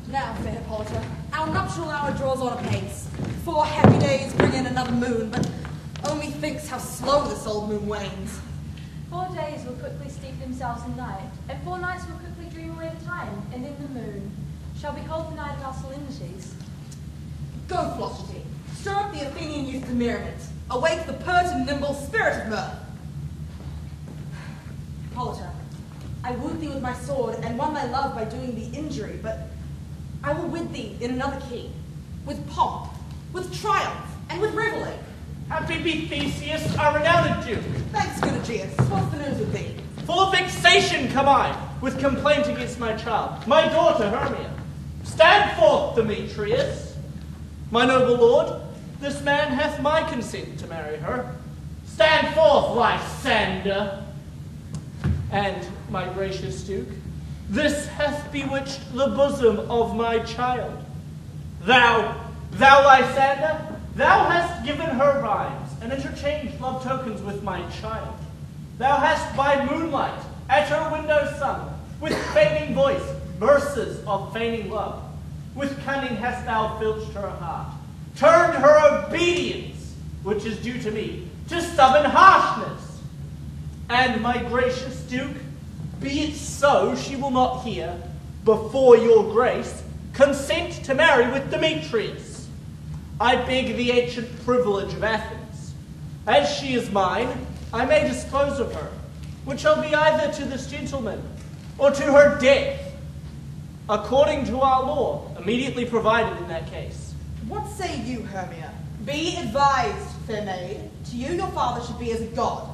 Now, fair Hippolyta, our nuptial hour draws on apace. 4 happy days bring in another moon, but only thinks how slow this old moon wanes. 4 days will quickly steep themselves in night, and 4 nights will quickly dream away the time, and then the moon shall behold the night of our solemnities. Go, Philosophy, stir up the Athenian youth to merriment. Awake the pert and nimble spirit of mirth. Hippolyta, I wooed thee with my sword, and won thy love by doing thee injury, but I will wed thee in another key, with pomp, with triumph, and with revelry. Happy be Theseus, our renowned Duke. Thanks, good Aegeus. What's the news with thee? Full of vexation come I, with complaint against my child, my daughter Hermia. Stand forth, Demetrius. My noble lord, this man hath my consent to marry her. Stand forth, Lysander. And, my gracious Duke, this hath bewitched the bosom of my child. Thou Lysander, thou hast given her rhymes, and interchanged love tokens with my child. Thou hast by moonlight at her window sung, with feigning voice, verses of feigning love. With cunning hast thou filched her heart, turned her obedience, which is due to me, to stubborn harshness. And, my gracious Duke, be it so she will not hear, before your grace, consent to marry with Demetrius. I beg the ancient privilege of Athens. As she is mine, I may dispose of her, which shall be either to this gentleman, or to her death, according to our law, immediately provided in that case. What say you, Hermia? Be advised, fair maid. To you your father should be as a god.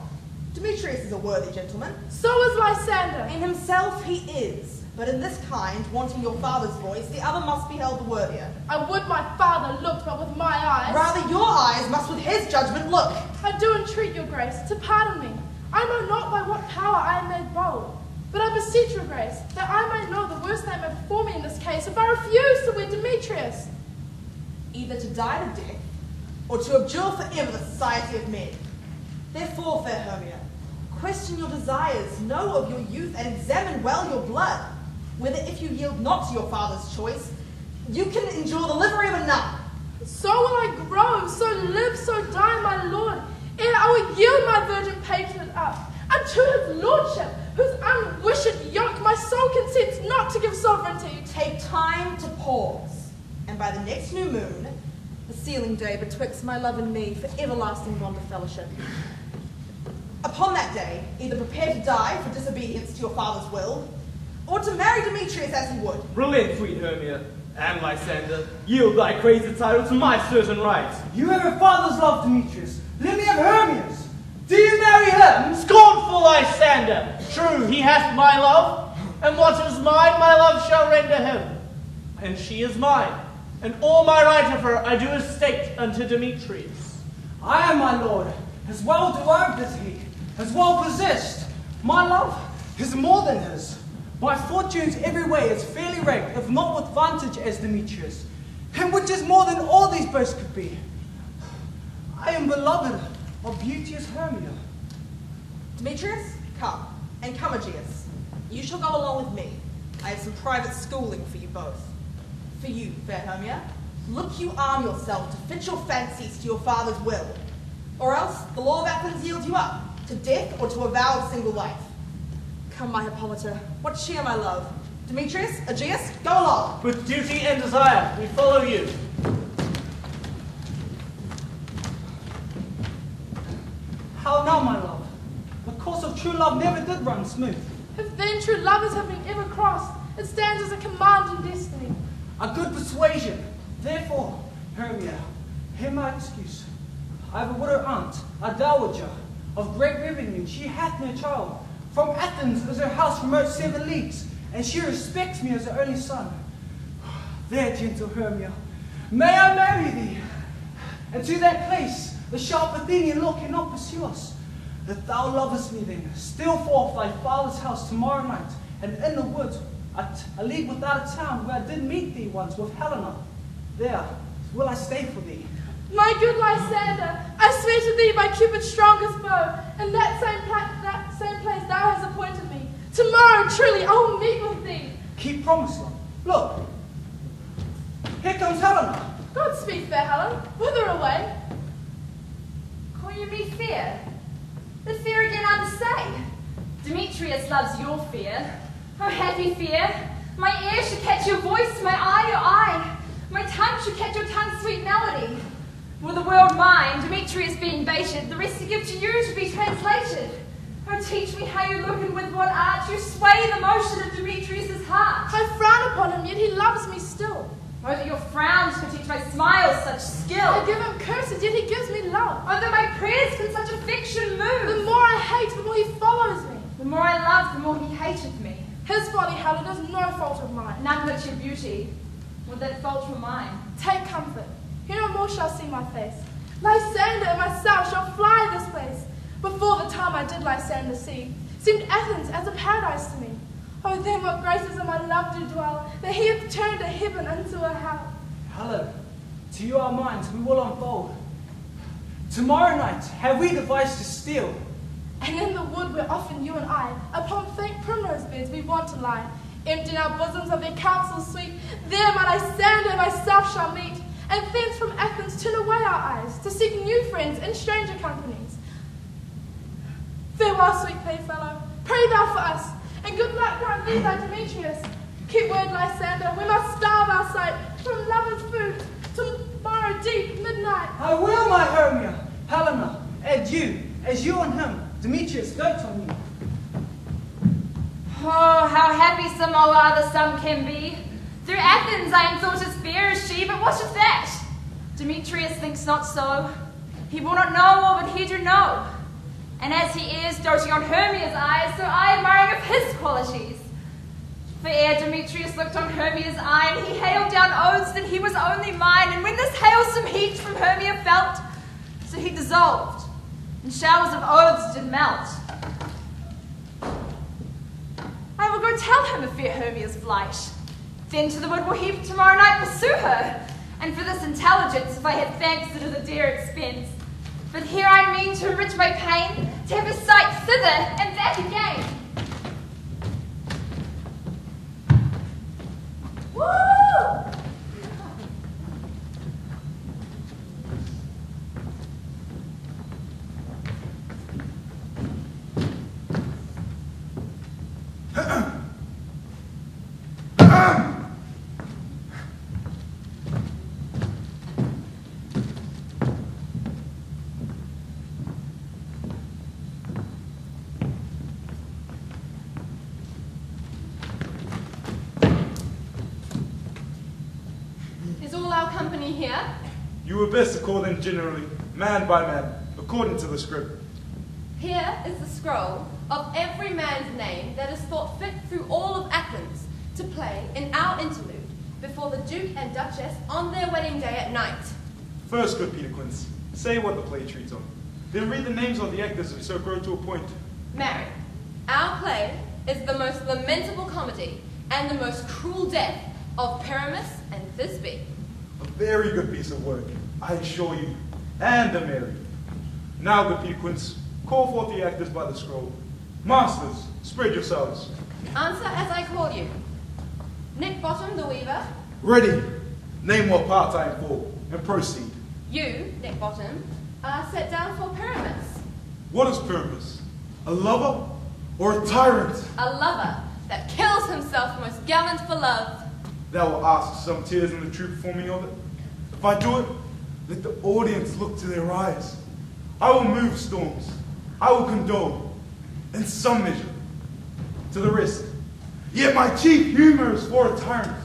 Demetrius is a worthy gentleman. So is Lysander. In himself he is, but in this kind, wanting your father's voice, the other must be held the worthier. I would my father looked but with my eyes. Rather your eyes must with his judgment look. I do entreat your grace to pardon me. I know not by what power I am made bold, but I beseech your grace that I may know the worst that may befall me in this case if I refuse to wed Demetrius. Either to die to death, or to abjure forever the society of men. Therefore, fair Hermia, question your desires, know of your youth, and examine well your blood, whether if you yield not to your father's choice, you can endure the livery of a nun. So will I grow, so live, so die, my lord, ere I will yield my virgin patronage up unto his lordship, whose unwished yoke my soul consents not to give sovereignty. Take time to pause, and by the next new moon, the sealing day betwixt my love and me for everlasting bond of fellowship. Upon that day, either prepare to die for disobedience to your father's will, or to marry Demetrius as he would. Relent, sweet Hermia, and Lysander, yield thy crazy title to my certain rights. You have a father's love, Demetrius. Let me have Hermia's. Do you marry him? Scornful Lysander! True, he hath my love, and what is mine, my love shall render him. And she is mine, and all my right of her I do estate unto Demetrius. I am my lord, as well do as he, as well possessed. My love is more than his. My fortunes every way is fairly ranked, if not with vantage as Demetrius, him which is more than all these boasts could be. I am beloved of beauteous Hermia. Demetrius, come, and come, Aegeus. You shall go along with me. I have some private schooling for you both. For you, fair Hermia, look you arm yourself to fit your fancies to your father's will, or else the law of Athens yields you up, to death or to a vow of single life. Come, my Hippolyta, what cheer, my love? Demetrius, Aegeus, go along. With duty and desire, we follow you. How now, my love? The course of true love never did run smooth. If then true lovers have been ever crossed, it stands as a command in destiny. A good persuasion. Therefore, Hermia, hear my excuse. I have a widow aunt, a dowager, of great revenue. She hath no child. From Athens is her house remote 7 leagues, and she respects me as her only son. There, gentle Hermia, may I marry thee, and to that place the sharp Athenian law cannot pursue us. If thou lovest me then, steal forth thy father's house tomorrow night, and in the woods, at a league without a town, where I did meet thee once with Helena. There will I stay for thee. My good Lysander, I swear to thee by Cupid's strongest bow, in that same place thou hast appointed me. Tomorrow, truly, I will meet with thee. Keep promise, love. Look, Here comes Helena. Godspeed, fair Helen. Whither away? Call you me fear? The fear again I say. Demetrius loves your fear. Oh, happy fear. My ear should catch your voice, my eye your eye. My tongue should catch your tongue's sweet melody. Were the world mine, Demetrius being baited, the rest to give to you should be translated. Oh, teach me how you look and with what art you sway the motion of Demetrius's heart. I frown upon him, yet he loves me still. Oh, that your frowns could teach my smiles such skill. I give him curses, yet he gives me love. Oh, that my prayers can such affection move. The more I hate, the more he follows me. The more I love, the more he hateth me. His folly, Helen, is no fault of mine. None but your beauty. Would that fault were mine? Take comfort. He no more shall see my face. Lysander and myself shall fly this place. Before the time I did Lysander see, seemed Athens as a paradise to me. Oh, then what graces in my love do dwell, that he hath turned a heaven into a hell. Helen, to you our minds we will unfold. Tomorrow night have we devised to steal. And in the wood where often you and I, upon faint primrose beds we want to lie, emptying our bosoms of their counsels sweet, there my Lysander and myself shall meet, and thence from Athens turn away our eyes, to seek new friends in stranger companies. Farewell, sweet playfellow, pray thou for us, and good luck grant thee thy Demetrius. Keep word, Lysander, we must starve our sight from lovers' food, tomorrow deep midnight. I will, my Hermia, Helena, as you and him, Demetrius, dote on you. Oh, how happy some or other some can be. Through Athens I am thought as fair as she, but what of that? Demetrius thinks not so. He will not know all that he do know. And as he is doting on Hermia's eyes, so I admiring of his qualities. For ere Demetrius looked on Hermia's eye, and he hailed down oaths that he was only mine, and when this hailsome heat from Hermia felt, so he dissolved, and showers of oaths did melt. I will go tell him of fair Hermia's flight. Then to the wood will he tomorrow night pursue her. And for this intelligence, if I had thanks it is a dear expense. But here I mean to enrich my pain, to have a sight thither and back again. Woo! Here? You were best to call them generally, man by man, according to the script. Here is the scroll of every man's name that is thought fit through all of Athens to play in our interlude before the Duke and Duchess on their wedding day at night. First, good Peter Quince, say what the play treats on. Then read the names of the actors if so grow to a point. Mary, our play is the most lamentable comedy and the most cruel death of Pyramus and Thisbe. A very good piece of work, I assure you, and a merry. Now, good Peter Quince, call forth the actors by the scroll. Masters, spread yourselves. Answer as I call you. Nick Bottom, the weaver. Ready. Name what part I am for, and proceed. You, Nick Bottom, are set down for Pyramus. What is Pyramus? A lover or a tyrant? A lover that kills himself most gallant for love. Thou will ask some tears in the true performing of it. If I do it, let the audience look to their eyes. I will move storms. I will condole, in some measure, to the rest. Yet my chief humor is for a tyrant.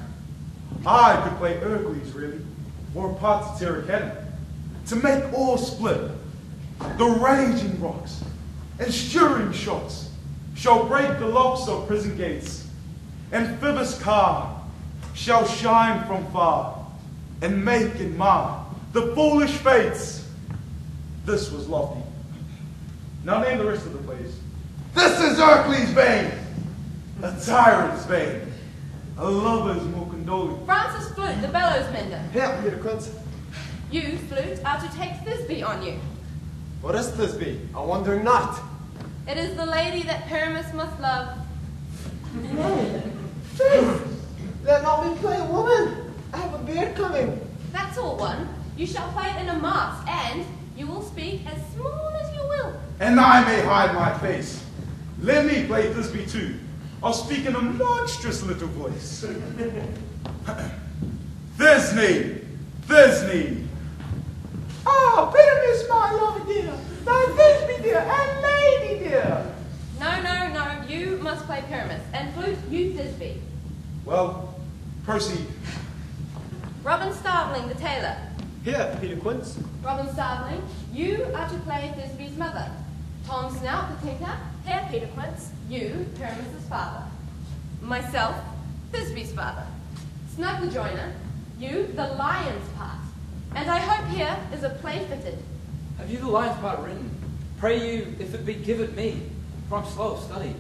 I could play Hercules, really, or a part to Terracanum, to make all split. The raging rocks and shearing shots shall break the locks of prison gates, and Phoebus' car shall shine from far, and make and mar the foolish fates. This was lofty. Now name the rest of the plays. This is Hercules' bane, a tyrant's bane, a lover's more condoling. Francis Flute, the bellows mender. Here, Peter Quince. You, Flute, are to take Thisbe on you. What is Thisbe? A wandering knight. It is the lady that Pyramus must love. Faith, let not me play a woman. I have a bear coming. That's all one. You shall play it in a mask, and you will speak as small as you will. And I may hide my face. Let me play Thisbe too. I'll speak in a monstrous little voice. Thisbe, Thisbe. Oh, Pyramus, my love dear, thy Thisbe dear, and lady dear. No, no, no. You must play Pyramus, and flute, you Thisbe. Well, proceed. Robin Starveling, the tailor. Here, Peter Quince. Robin Starveling, you are to play Thisbe's mother. Tom Snout, the tinker. Here, Peter Quince. You, Pyramus's father. Myself, Thisbe's father. Snug the joiner. You, the lion's part. And I hope here is a play fitted. Have you the lion's part written? Pray you, if it be given me, for I'm slow of study.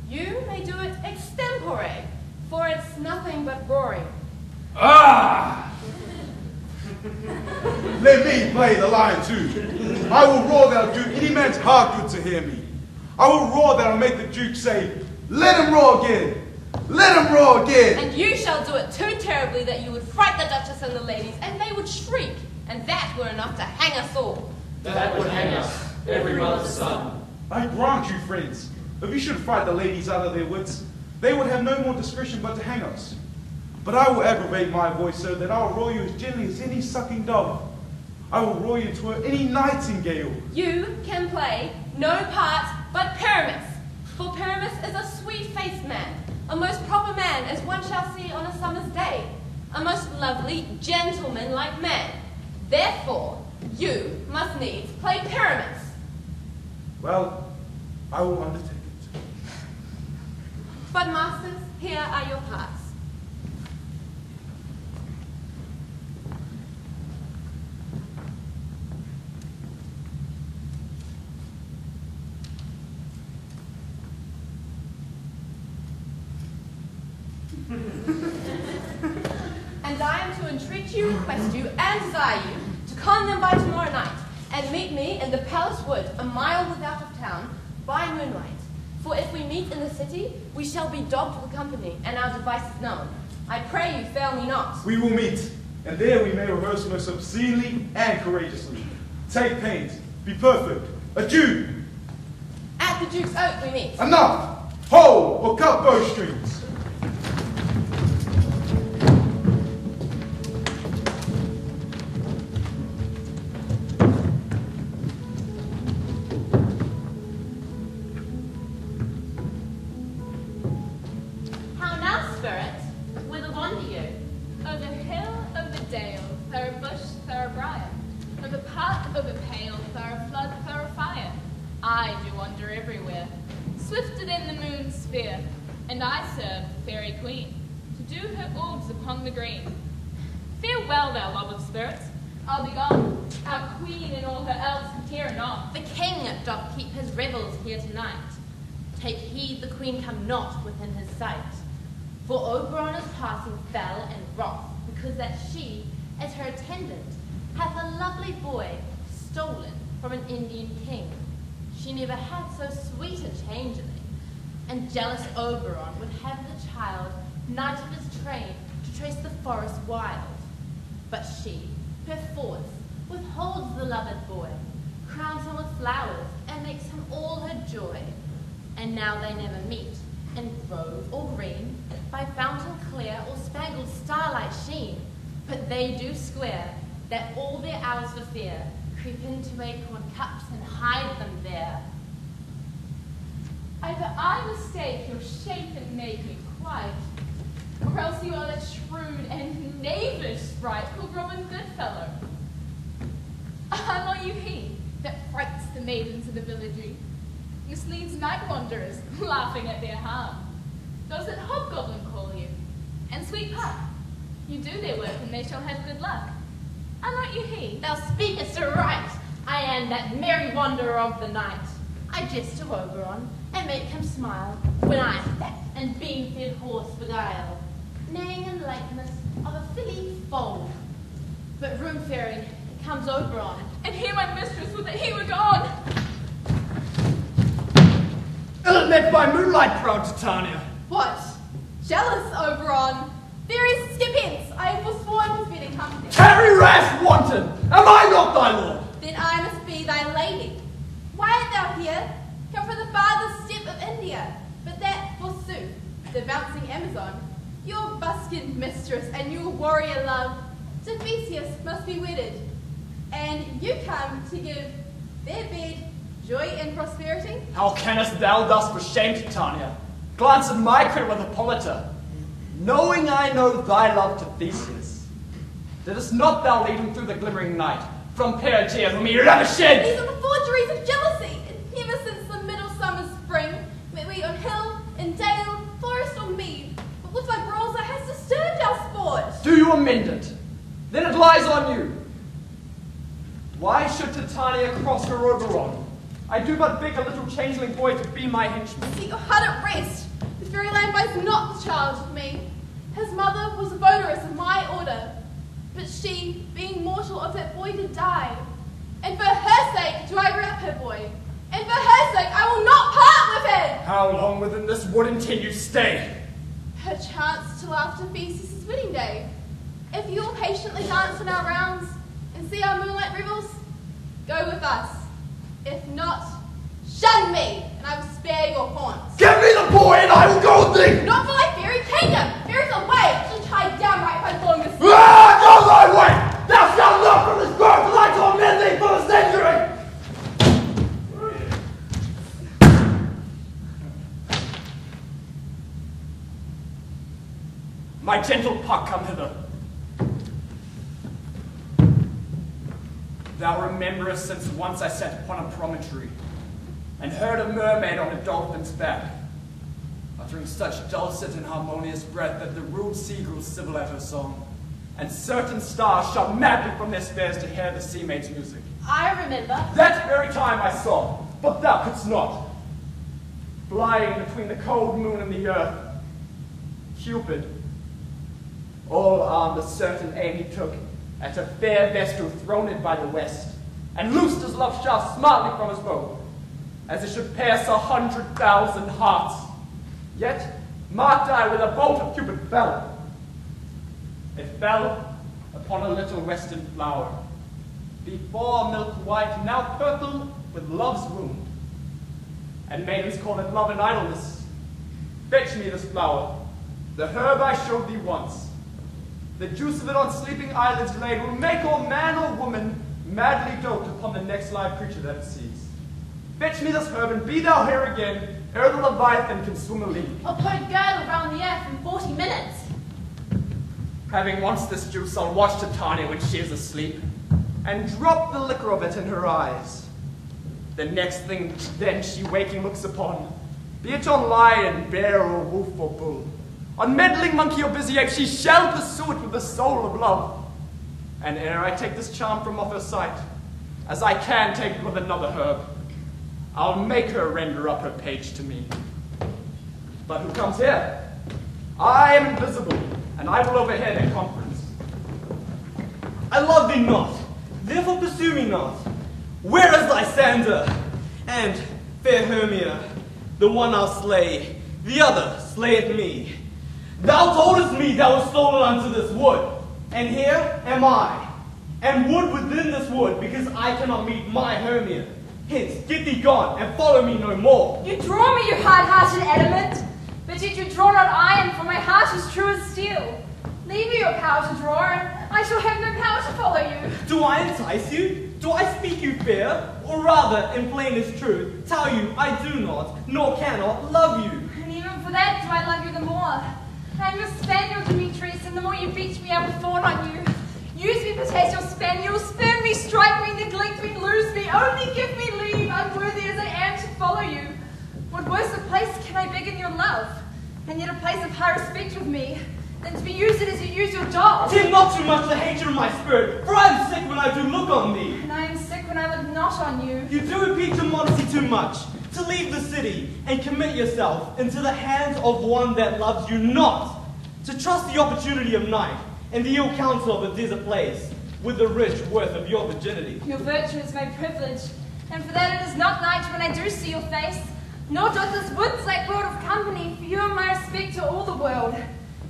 You may do it extempore, for it's nothing but roaring. Ah! Let me play the lion too. I will roar that I'll do any man's heart good to hear me. I will roar that I'll make the Duke say, let him roar again. Let him roar again. And you shall do it too terribly that you would fright the Duchess and the ladies, and they would shriek, and that were enough to hang us all. That would hang us, every mother's son. I grant you, friends, if you should fright the ladies out of their wits, they would have no more discretion but to hang us. But I will aggravate my voice so that I will roar you as gently as any sucking dove. I will roar you to any nightingale. You can play no part but Pyramus, for Pyramus is a sweet-faced man, a most proper man as one shall see on a summer's day, a most lovely, gentleman-like man. Therefore, you must needs play Pyramus. Well, I will undertake it. But masters, here are your parts. And I am to entreat you, request you, and desire you to come them by tomorrow night, and meet me in the palace wood, a mile without of town, by moonlight. For if we meet in the city, we shall be dogged with company, and our devices known. I pray you, fail me not. We will meet, and there we may rehearse most obscenely and courageously. Take pains, be perfect. Adieu! At the Duke's Oak we meet. Enough! Hold or cut bowstrings. How now, spirit? Whither wander you? Over hill, over dale, thorough bush, thorough briar, over path, over pale, thorough flood, thorough fire. I do wander everywhere, swifted in the moon's sphere, and I serve the fairy queen, to do her orbs upon the green. Farewell, thou love of spirits, I'll be gone, our queen and all her elves here anon. The king doth keep his revels here tonight. Take heed the queen come not within his sight. For Oberon is passing fell and wrath, because that she, as her attendant, hath a lovely boy stolen from an Indian king. She never had so sweet a changeling, and jealous Oberon would have the child knight of his train to trace the forest wild. But she, perforce, withholds the loved boy, crowns him with flowers, and makes him all her joy. And now they never meet, in grove or green, by fountain clear or spangled starlight sheen, but they do square, that all their hours for fear creep into acorn cups and hide them there. Either I mistake your shape and make me quite, or else you are that shrewd and knavish sprite called Robin Goodfellow. Am not you he that frights the maidens of the villagery, misleads night wanderers, laughing at their harm? Does it hobgoblin call you? And sweet pup, you do their work and they shall have good luck. Am not you he? Thou speakest aright. I am that merry wanderer of the night. I jest to Oberon, and make him smile, when I fat and bean-fed horse beguile, neighing in likeness of a filly foal. But room-faring comes Oberon, And here my mistress would that he were gone. Ill met by moonlight, proud Titania. What? Jealous, Oberon? Various skip hence, I have forsworn his wedding company. Tarry, rash wanton! Am I not thy lord? Then I must be thy lady. Why art thou here? Come from the farthest step of India, but that, forsooth, the bouncing Amazon, your buskined mistress and your warrior love, to Theseus must be wedded. And you come to give their bed joy and prosperity? How canst thou thus for shame, Titania, glance at my crib with Hippolyta, knowing I know thy love to Theseus? Didst not thou lead him through the glimmering night, from Peria whom he ravished? These are the forgeries of jealousy, and ever since the middle summer spring, met we on hill, in dale, forest or mead, but with thy brawls thou hast disturbed our sport. Do you amend it? Then it lies on you. Why should Titania cross her Oberon? I do but beg a little changeling boy to be my henchman. Set your heart at rest. The fairy land buys not the child of me. His mother was a votaress of my order, but she, being mortal of that boy, did die. And for her sake do I rear up her boy, and for her sake I will not part with him. How long within this wood intend you stay? Perchance till after Theseus' wedding day. If you will patiently dance in our rounds and see our moonlight revels, go with us. If not, shun me, and I will spare your haunts. Give me the boy, and I will go with thee! Not for thy fairy kingdom! There is a way to tie downright by longest. Ah, go thy way! Thou shalt not from this grove till I torment thee for a century! My gentle Puck, come hither. Thou rememberest since once I sat upon a promontory, and heard a mermaid on a dolphin's back, uttering such dulcet and harmonious breath that the rude seagulls sibil at her song, and certain stars shot madly from their spheres to hear the sea maid's music. I remember. That very time I saw, but thou couldst not, flying between the cold moon and the earth, Cupid, all armed a certain aim he took at a fair vestal throned by the west, and loosed his love shaft smartly from his bow, as it should pierce 100,000 hearts. Yet marked I where the bolt of Cupid fell. It fell upon a little western flower, before milk white, now purple with love's wound. And maidens call it love and idleness. Fetch me this flower, the herb I showed thee once. The juice of it on sleeping eyelids laid will make all man or woman madly dote upon the next live creature that it sees. Fetch me this herb, and be thou here again, ere the Leviathan can swim a league. I'll put a girdle round the earth in 40 minutes. Having once this juice, I'll watch Titania when she is asleep, and drop the liquor of it in her eyes. The next thing then she waking looks upon, be it on lion, bear, or wolf, or bull, on meddling monkey or busy ape, she shall pursue it with the soul of love. And ere I take this charm from off her sight, as I can take with another herb, I'll make her render up her page to me. But who comes here? I am invisible, and I will overhear their conference. I love thee not, therefore pursue me not. Where is Lysander? And fair Hermia, the one I'll slay, the other slayeth me. Thou toldest me thou wast stolen unto this wood, and here am I, and wood within this wood, because I cannot meet my Hermia. Hence, get thee gone, and follow me no more. You draw me, you hard-hearted adamant, but yet you draw not iron, for my heart is true as steel. Leave me your power to draw, and I shall have no power to follow you. Do I entice you? Do I speak you fair? Or rather, in plainest truth, tell you I do not, nor cannot, love you. And even for that do I love you the more. I am your spaniel, Demetrius, and the more you beat me, I will fawn on you. Use me but as your spaniel, spurn me, strike me, neglect me, lose me, only give me leave, unworthy as I am to follow you. What worse a place can I beg in your love, and yet a place of high respect with me, than to be used as you use your dog? Take not too much the hatred of my spirit, for I am sick when I do look on thee. And I am sick when I look not on you. You do repeat your modesty too much, to leave the city and commit yourself into the hands of one that loves you not, to trust the opportunity of night and the ill counsel of a desert place with the rich worth of your virginity. Your virtue is my privilege, and for that it is not night when I do see your face, nor doth this wood's like world of company, for you are my respect to all the world.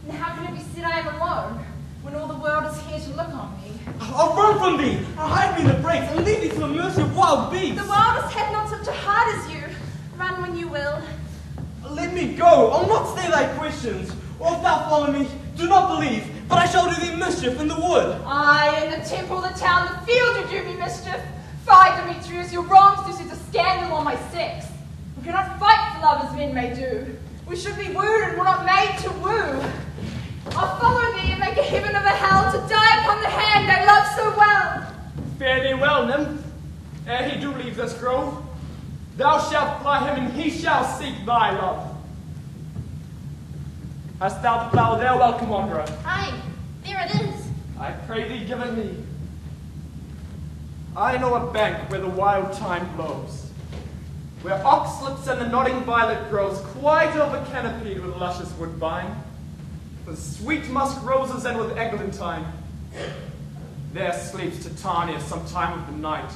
And how can it be said I am alone, when all the world is here to look on me? I'll run from thee! I'll hide me in the brakes and leave thee to the mercy of wild beasts! The wildest have not such a heart as you. Run when you will. Let me go! I'll not stay thy questions. Or if thou follow me, do not believe, but I shall do thee mischief in the wood. Aye, in the temple, the town, the field, you do me mischief. Fie, Demetrius, your wrongs do set a scandal on my sex. We cannot fight for love as men may do. We should be wooed and were not made to woo. I'll follow thee and make a heaven of a hell to die upon the hand I love so well. Fare thee well, nymph. Ere he do leave this grove, thou shalt fly him and he shall seek thy love. Hast thou the flower there, welcome wanderer? Aye, there it is. I pray thee give it me. I know a bank where the wild thyme blows, where oxlips and the nodding violet grows, quite over-canopied with luscious woodbine, with sweet musk roses and with eglantine. There sleeps Titania some time of the night,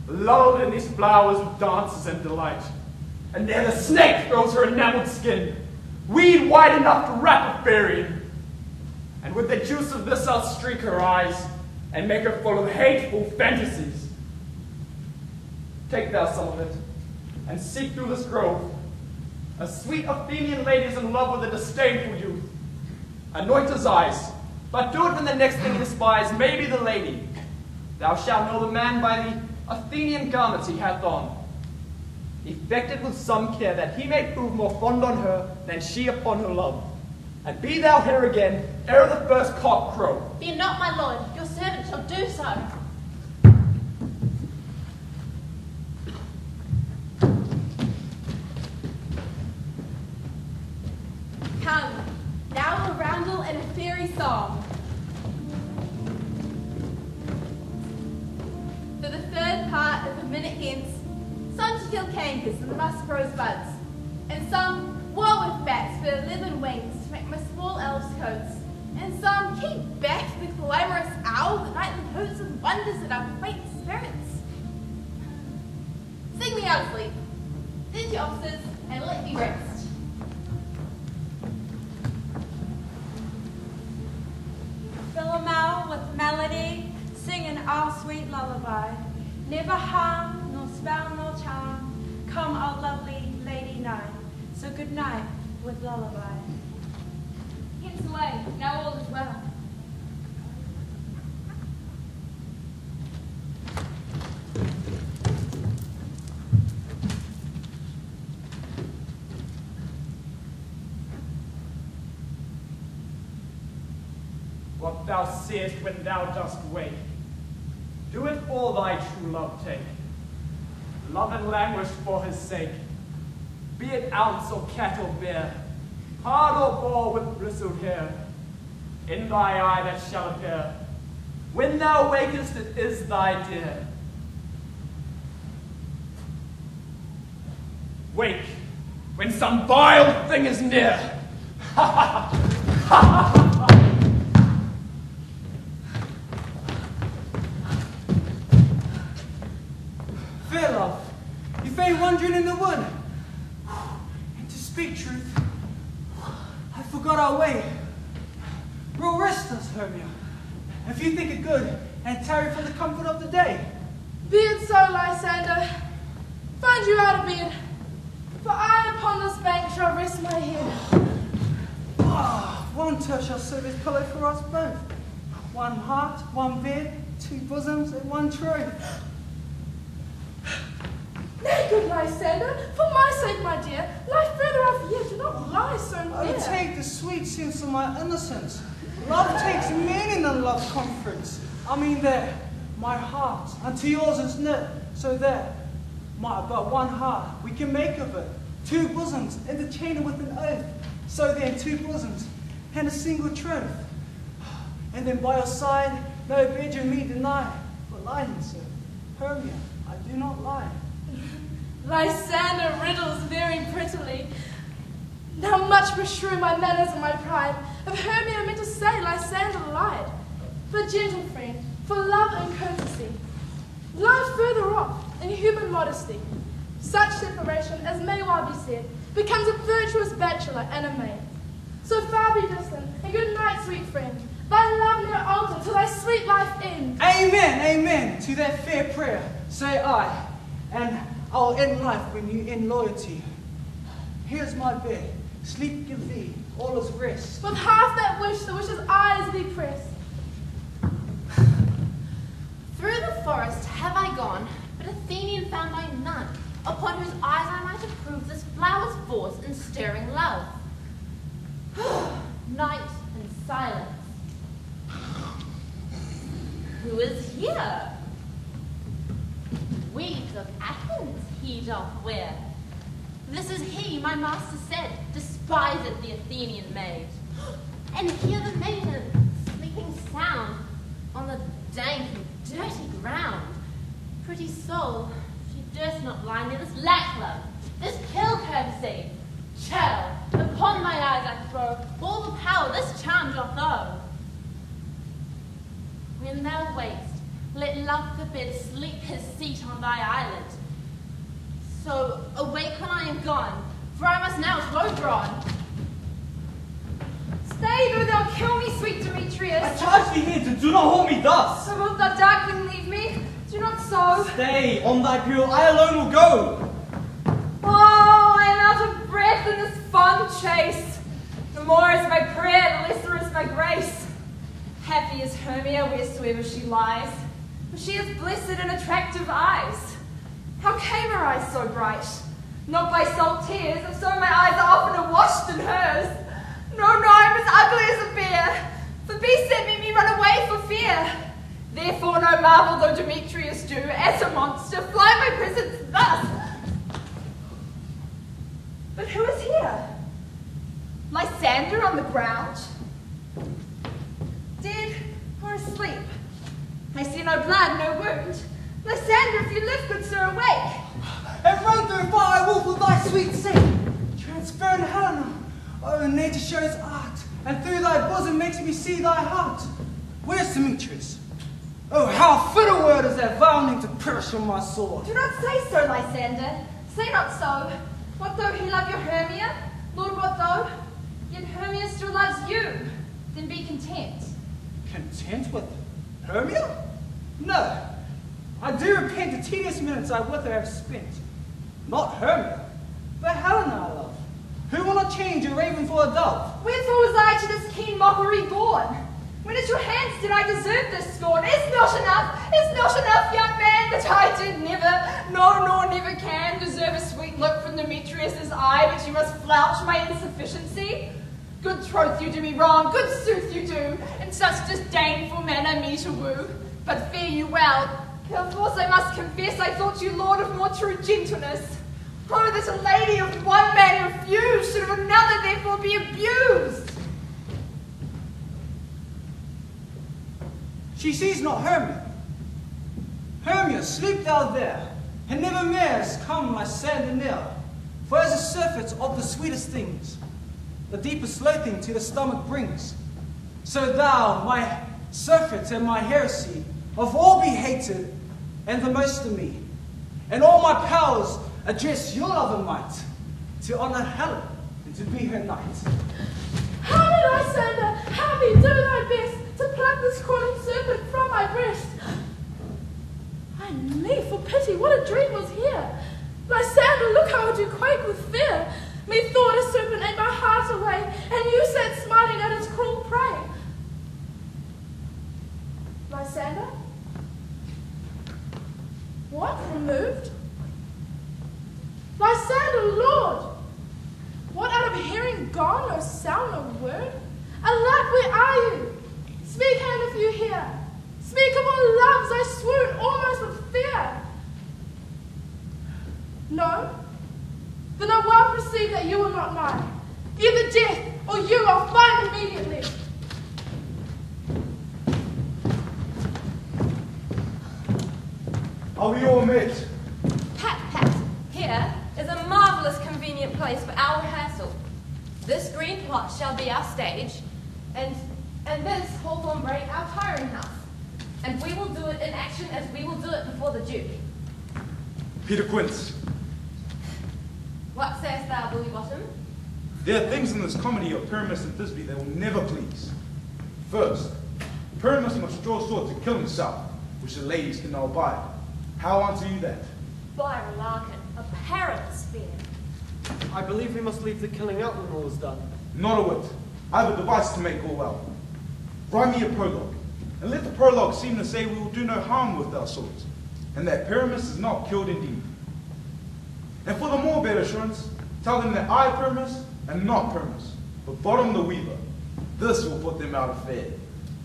lulled in these flowers of dances and delight. And there the snake throws her enameled skin, weed wide enough to wrap a fairy in. And with the juice of this I'll streak her eyes, and make her full of hateful fantasies. Take thou some of it, and seek through this grove. A sweet Athenian lady is in love with a disdainful youth. Anoint his eyes, but do it when the next thing he espies may be the lady. Thou shalt know the man by the Athenian garments he hath on, effected with some care that he may prove more fond on her than she upon her love. And be thou here again ere the first cock crow. Fear not, my lord, your servant shall do so. Come, now a roundel and a fairy song. For the third part of a minute hence, some to kill cankers and musk rose buds, and some war with bats for 11 wings to make my small elves coats, and some keep back the clamorous owl that nightly hoots and wonders at our quaint spirits. Sing me out of sleep, then to officers, and let me rest. Philomel with melody, singing our sweet lullaby. Never harm, nor spell, nor charm, come our lovely lady night. So good night with lullaby. Hence away, now all is well. What thou seest when thou dost wake, do it for thy true love take. Love and languish for his sake, be it ounce or cat or bear, hard or boar with bristled hair, in thy eye that shall appear. When thou wakest, it is thy dear. Wake when some vile thing is near. Ha ha ha ha ha. Fair love, you fain wandering in the wood. And to speak truth, I forgot our way. We'll rest us, Hermia, if you think it good, and tarry for the comfort of the day. Be it so, Lysander. Find you out of bed, for I upon this bank shall rest my head. One turf shall serve as pillow for us both. One heart, one bed, two bosoms, and one troth. Nay, good Lysander, for my sake, my dear, lie further off here, do not lie so near. Oh, take the sweet sense of my innocence. Love takes meaning in love's conference. I mean there, my heart unto yours is knit, so there, my but one heart we can make of it. Two bosoms interchaining with an oath, so then two bosoms and a single troth. And then by your side, no bedroom me deny. But lying, sir, Hermia, I do not lie. Lysander riddles very prettily. Now much beshrew my manners and my pride. Of Hermia meant to say Lysander lied. For gentle friend, for love and courtesy, lie further off in human modesty. Such separation, as may well be said, becomes a virtuous bachelor and a maid. So far be distant, and good night, sweet friend. Thy love ne'er alter till thy sweet life end. Amen, amen, to that fair prayer, say I, and I'll end life when you end loyalty. Here's my bed, sleep give thee, all is rest. With half that wish, the wish's eyes thee press. Through the forest have I gone, but Athenian found I none, upon whose eyes I might approve this flower's force in stirring love. Night and silence. Who is here? Weeds of Athens he doth wear. This is he, my master said, despiseth the Athenian maid. And hear the maiden sleeping sound on the dank and dirty ground. Pretty soul, she durst not lie near this lack-love, this kill courtesy. Churl, upon my eyes I throw all the power this charm doth owe. When thou wakest, let love forbid sleep his seat on thy island. So awake when I am gone, for I must now road drawn. Stay, though thou kill me, sweet Demetrius. I charge thee here to do not hold me thus. So wilt thou darkly leave me? Do not so. Stay, on thy peril, I alone will go. Oh, I am out of breath in this fond chase. The more is my prayer, the lesser is my grace. Happy is Hermia wheresoever she lies, for she has blessed and attractive eyes. How came her eyes so bright? Not by salt tears, if so my eyes are oftener washed than hers. No, I'm as ugly as a bear, for beasts that made me run away for fear. Therefore no marvel though Demetrius do, as a monster, fly my presence thus. But who is here? Lysander on the ground? Dead or asleep? I see no blood, no wound. Lysander, if you live, good sir, awake. And run through fire, wolf with thy sweet scent, transparent Helena. Oh, nature shows art, and through thy bosom makes me see thy heart. Where's Demetrius? Oh, how fit a word is that vowing to perish from my sword. Do not say so, Lysander. Say not so. What though he love your Hermia? Lord, what though? Yet Hermia still loves you. Then be content. Content with Hermia? No. I do repent the tedious minutes I with her have spent. Not Hermia, but Helena I love. Who will not change a raven for a dove? Wherefore was I to this keen mockery born? When at your hands did I deserve this scorn? Is not enough, young man, that I did never, no, nor never can, deserve a sweet look from Demetrius's eye, but you must flout my insufficiency? Good troth you do me wrong, good sooth you do, in such disdainful manner me to woo. But fare you well, perforce I must confess I thought you lord of more true gentleness. Oh, that a lady of one man refused should of another therefore be abused. She sees not Hermia. Hermia, sleep thou there, and never mares come my sander near. For as a surfeit of the sweetest things, the deepest loathing to the stomach brings, so thou, my surfeit and my heresy, of all be hated, and the most of me. And all my powers address your love and might, to honor Helen, and to be her knight. How did I, Lysander, have thee do thy best to pluck this crawling serpent from my breast? Ay me, for pity, what a dream was here! Lysander, look how I do quake with fear. Methought a serpent ate my heart away, and you sat smiling at its cruel prey. Lysander? What, removed? Lysander, Lord! What, out of hearing gone, no sound, no word? Alack, where are you? Speak, hand, if you hear. Speak of all loves, I swoon almost with fear. No? Then I well perceive that you will not lie. Either death or you I'll find immediately. Are we all met? Pat, here is a marvelous convenient place for our rehearsal. This green plot shall be our stage, and this hawthorn brake our tiring house. And we will do it in action as we will do it before the Duke. Peter Quince. What sayest thou, Bully Bottom? There are things in this comedy of Pyramus and Thisbe that will never please. First, Pyramus must draw a sword to kill himself, which the ladies cannot abide. How answer you that? By Larkin, a perilous fear. I believe we must leave the killing out when all is done. Not a whit. I have a device to make all well. Write me a prologue, and let the prologue seem to say we will do no harm with our swords, and that Pyramus is not killed indeed. And for the more better assurance, tell them that I, Pyramus, am not Pyramus, but Bottom the Weaver. This will put them out of fear.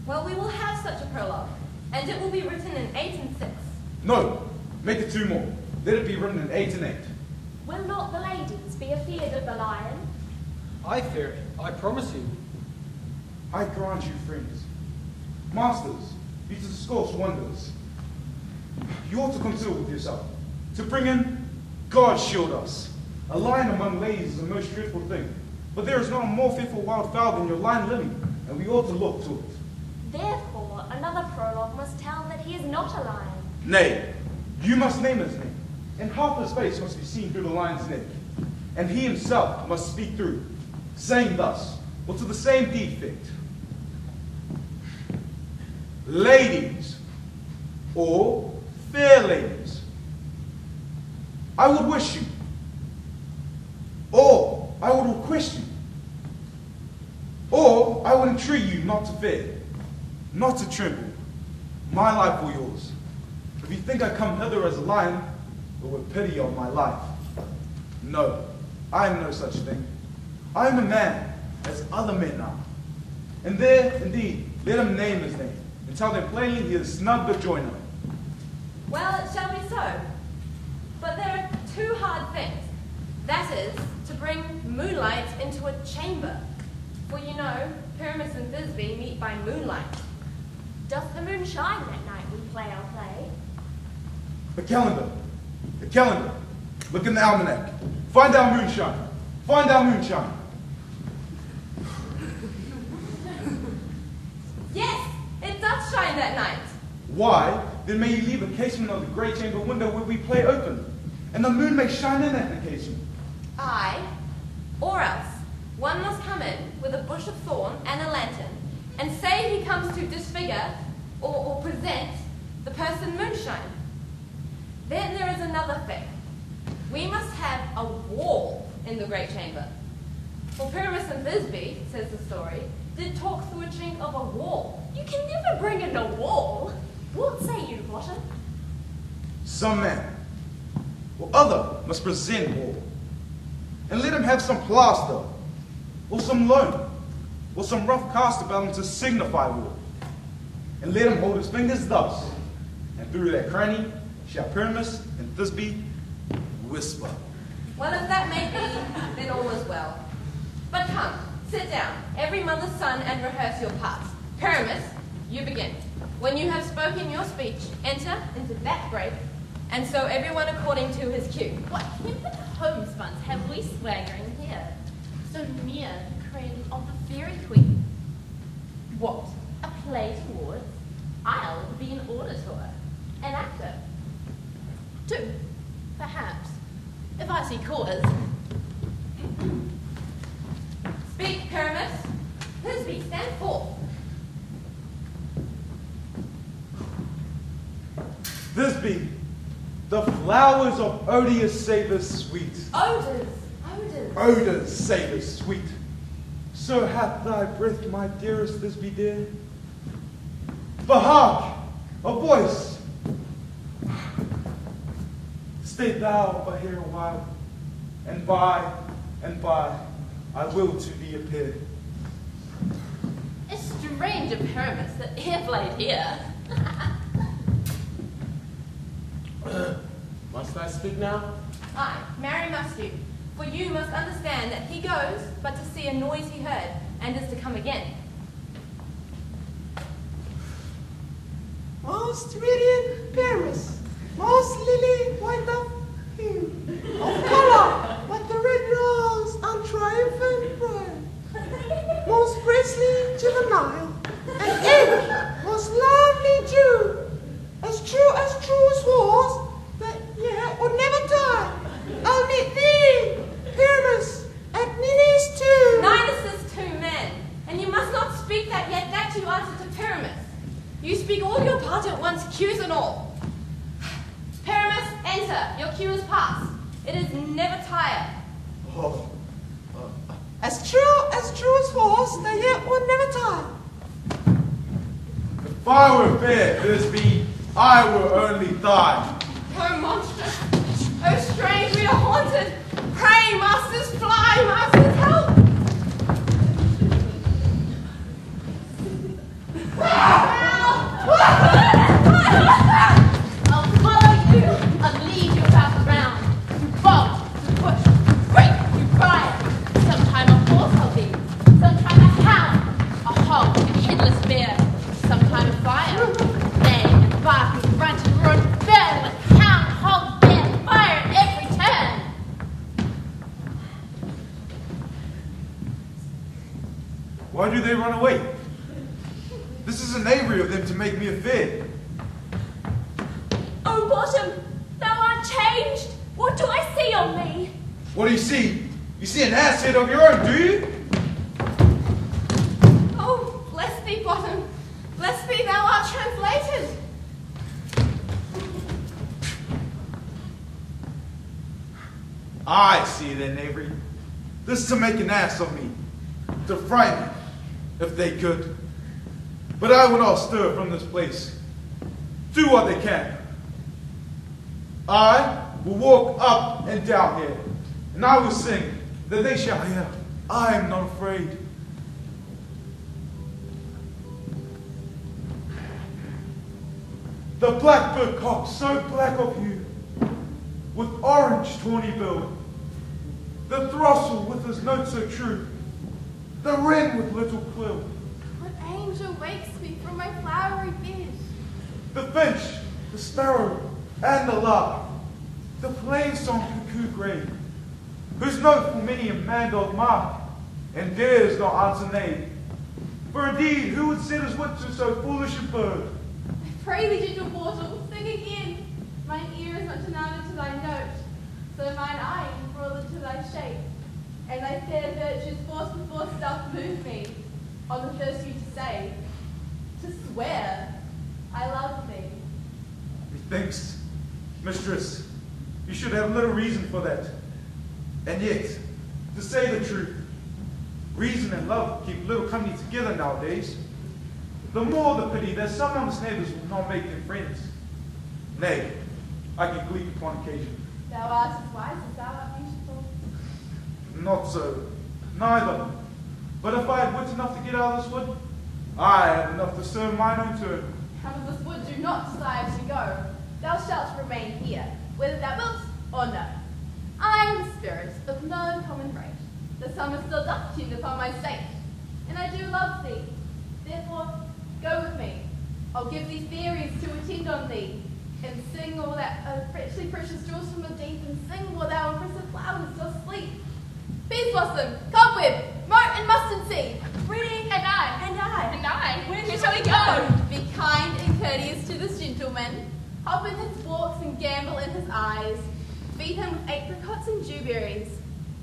Well, we will have such a prologue, and it will be written in 8 and 6. No, make it 2 more. Let it be written in 8 and 8. Will not the ladies be afeard of the lion? I fear it, I promise you. I grant you, friends. Masters, you to discourse wonders. You ought to consider with yourself. To bring in, God shield us. A lion among ladies is a most dreadful thing. But there is not a more fearful wild fowl than your lion living, and we ought to look to it. Therefore, another prologue must tell that he is not a lion. Nay, you must name his name, and half his face must be seen through the lion's neck, and he himself must speak through, saying thus, or to the same defect, ladies, or fair ladies, I would wish you, or I would request you, or I would entreat you not to fear, not to tremble, my life or yours. If you think I come hither as a lion, but with pity on my life. No, I am no such thing. I am a man, as other men are. And there, indeed, let him name his name, and tell them plainly he is snug the joiner. Well, it shall be so. But there are 2 hard things. That is, to bring moonlight into a chamber. For you know, Pyramus and Thisbe meet by moonlight. Doth the moon shine that night we play our play? The calendar. The calendar. Look in the almanac. Find our moonshine. Find our moonshine. Yes, it does shine that night. Why? Then may you leave a casement of the great chamber window where we play open, and the moon may shine in at the casement. Aye. Or else, one must come in with a bush of thorn and a lantern, and say he comes to disfigure or present the person moonshine. Then there is another thing. We must have a wall in the great chamber. For Pyramus and Thisbe, says the story, did talk through a chink of a wall. You can never bring in a wall. What say you, Bottom? Some man or other must present wall, and let him have some plaster, or some loam, or some rough cast about him to signify wall, and let him hold his fingers thus, and through that cranny shall Pyramus and Thisbe whisper. Well, if that may be, then all is well. But come, sit down, every mother's son, and rehearse your parts. Pyramus, you begin. When you have spoken your speech, enter into that break, and so everyone according to his cue. What heaven homespuns have we swaggering here? So near the cradle of the fairy queen. What? A play towards? I'll be an auditor, an actor. 2, perhaps, if I see cause. Speak, Pyramus. Thisbe, stand forth. Thisbe, the flowers of odious savour sweet. Odors, odors. Odors savour sweet. So hath thy breath, my dearest Thisbe dear. For hark, a voice. Stay thou but here a while, and by I will to thee appear. It's strange of Pyramus that he played here. Must I speak now? Aye, marry must you. For you must understand that he goes but to see a noise he heard, and is to come again. Most radiant Paris, most lily white of hue, of color like the red rose on triumphant pride, most gracefully juvenile, and ever most lovely Jew, as true as was, that yet would never die. I'll meet thee, Pyramus, at Nini's tomb. As true as horse, they yet would never tie. If I were fair, Thisbe, I will only die. Oh, monstrous! Oh, strange, we are haunted! Pray, masters, fly, masters, help! I'll follow you and lead you about the ground. You bolt, you push, you break, you fire. Sometime a horse I'll be, sometime a hound, a hog, a headless bear, sometime a fire. Neigh and bark and grunt and roar and burn with hound, hog, bear, fire at every turn. Why do they run away? This is a knavery of them to make me afraid. Oh, Bottom, thou art changed. What do I see on thee? What do you see? You see an ass head of your own, do you? Oh, bless thee, Bottom. Bless thee, thou art translated. I see their knavery. This is to make an ass of me, to frighten me, if they could. But I will not stir from this place. Do what they can. I will walk up and down here, and I will sing, that they shall hear, I am not afraid. The blackbird cock so black of hue, with orange tawny bill, the throstle with his note so true, the wren with little quill, What angel wakes me from my flowery bed? the finch, the sparrow, and the lark, the plain song cuckoo grey, whose note for many a man doth mark, and dares not answer nay. For indeed, who would set his wit to so foolish a bird? I pray thee, gentle mortal, sing again. Mine ear is not united to thy note, so mine eye embroidered to thy shape, and thy fair virtues force before doth move me, on the first you to say, to swear, I love thee. Methinks, mistress, you should have little reason for that. And yet, to say the truth, reason and love keep little company together nowadays. The more the pity that some honest neighbors will not make them friends. Nay, I can gleek upon occasion. Thou art as wise as thou art beautiful. Not so, neither. But if I had wit enough to get out of this wood, I had enough to serve mine own turn. Out of this wood do not desire to go. Thou shalt remain here, whether thou wilt or no. I am the spirit of no common rate. The summer still doth tune upon my state, and I do love thee. Therefore, go with me. I'll give thee fairies to attend on thee, and sing all that richly precious jewels from the deep, and sing while thou impressive flowers dost sleep. Peas blossom, cobweb, moat and mustard seed. Reading and I. Where shall we go? Be kind and courteous to this gentleman. Hop in his walks and gambol in his eyes. Feed him with apricots and dewberries,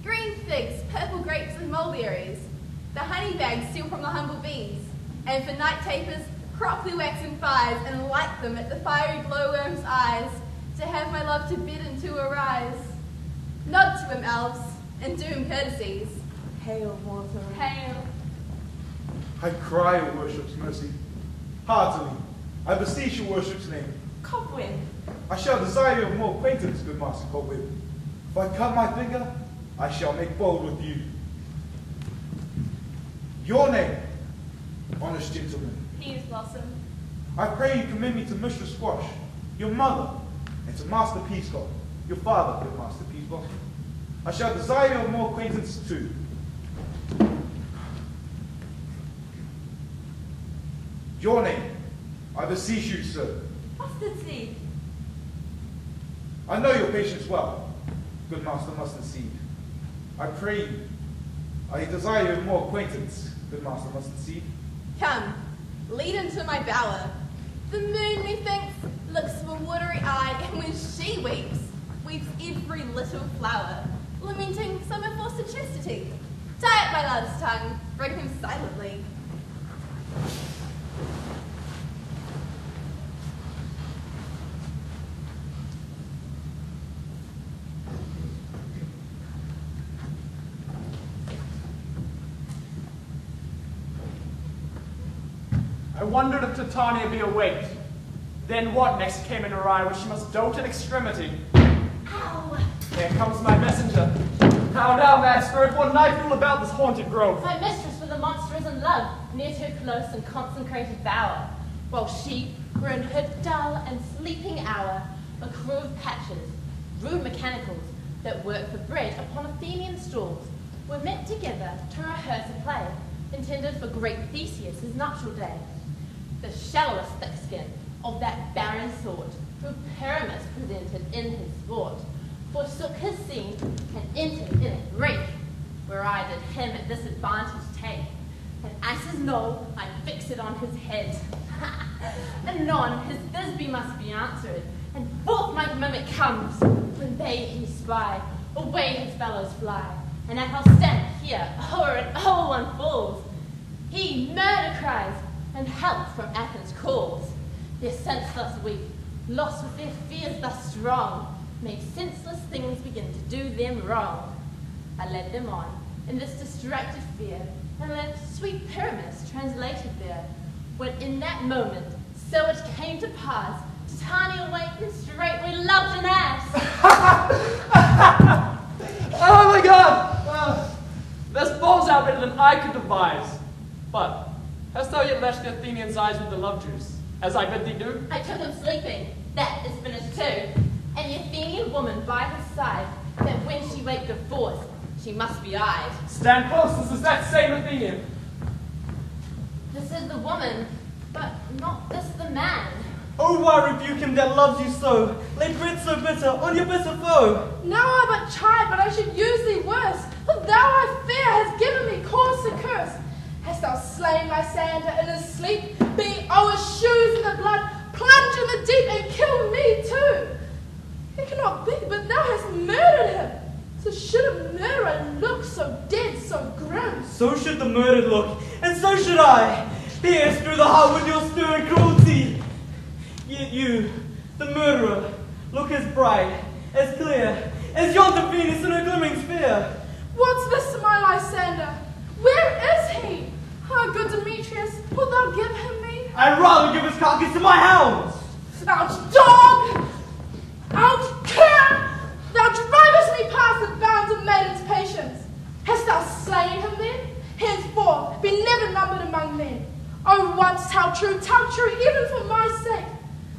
green figs, purple grapes and mulberries. The honey bags steal from the humble bees, and for night tapers, crop the waxen fires and light them at the fiery glowworm's eyes, to have my love to bid and to arise. Nod to him, elves, and do him courtesies. Hail, mortal. Hail. I cry your worship's mercy. Heartily, I beseech your worship's name. Cobweb. I shall desire your more acquaintance, good Master Cobweb. If I cut my finger, I shall make bold with you. Your name, honest gentleman. Peas blossom. I pray you commend me to Mistress Squash, your mother, and to Master Peascott, your father, good Master Peasblossom. I shall desire your more acquaintance too. Your name, I beseech you, sir. Mustard seed. I know your patience well, good Master Mustard Seed. I pray you, I desire your more acquaintance, good Master Mustard Seed. Come, lead into my bower. The moon, methinks, looks of a watery eye, and when she weeps every little flower, lamenting some enforced chastity. Tie up my love's tongue, bring him silently. I wondered if Titania be awake. Then what next came in her eye when she must dote in extremity? Ow! Here comes my messenger. How now, mad spirit, what nightfall about this haunted grove? My mistress with the monster is in love, near to her close and consecrated bower, while she, grown her dull and sleeping hour, a crew of patches, rude mechanicals, that work for bread upon Athenian stalls, were met together to rehearse a play, intended for great Theseus, his nuptial day. The shallowest thick-skin of that barren sort, who Pyramus presented in his sport, forsook his scene and entered in a brake, where I did him at this advantage take. And ass's knoll I fix it on his head. Anon his Thisbe must be answered, and forth my mimic comes. When they he spy, away his fellows fly, and at our stand here, o'er and o'er one falls. He murder cries, and help from Athens calls. Their senseless weak, lost with their fears thus strong, make senseless things begin to do them wrong. I led them on in this distracted fear, and let sweet Pyramus translated there, when in that moment so it came to pass, Titania waked and straightway loved an ass. Oh my God! This falls out better than I could devise. But hast thou yet lashed the Athenian's eyes with the love juice, as I bid thee do? I took him sleeping, that is finished too, and the Athenian woman by his side, that when she waked of force, she must be eyed. Stand close, this is that same Athenian. This is the woman, but not this the man. Oh, why rebuke him that loves you so? Lay bread so bitter on your bitter foe. Now I but chide, but I should use thee worse, for thou I fear hast given me cause to curse. Hast thou slain Lysander in his sleep, being o'er shoes in the blood, plunge in the deep and kill me too? It cannot be, but thou hast murdered him. So should a murderer look so dead, so grim? So should the murdered look, and so should I, pierced through the heart with your stern cruelty. Yet you, the murderer, look as bright, as clear, as yonder Venus in her glimmering sphere. What's this to my Lysander? Where is he? Ah, good Demetrius, wilt thou give him me? I'd rather give his carcass to my hounds. Ouch, dog! Ouch, cur! Thou drivest me past the bounds of maiden's patience. Hast thou slain him then? Henceforth be never numbered among men. Oh, once tell true, even for my sake.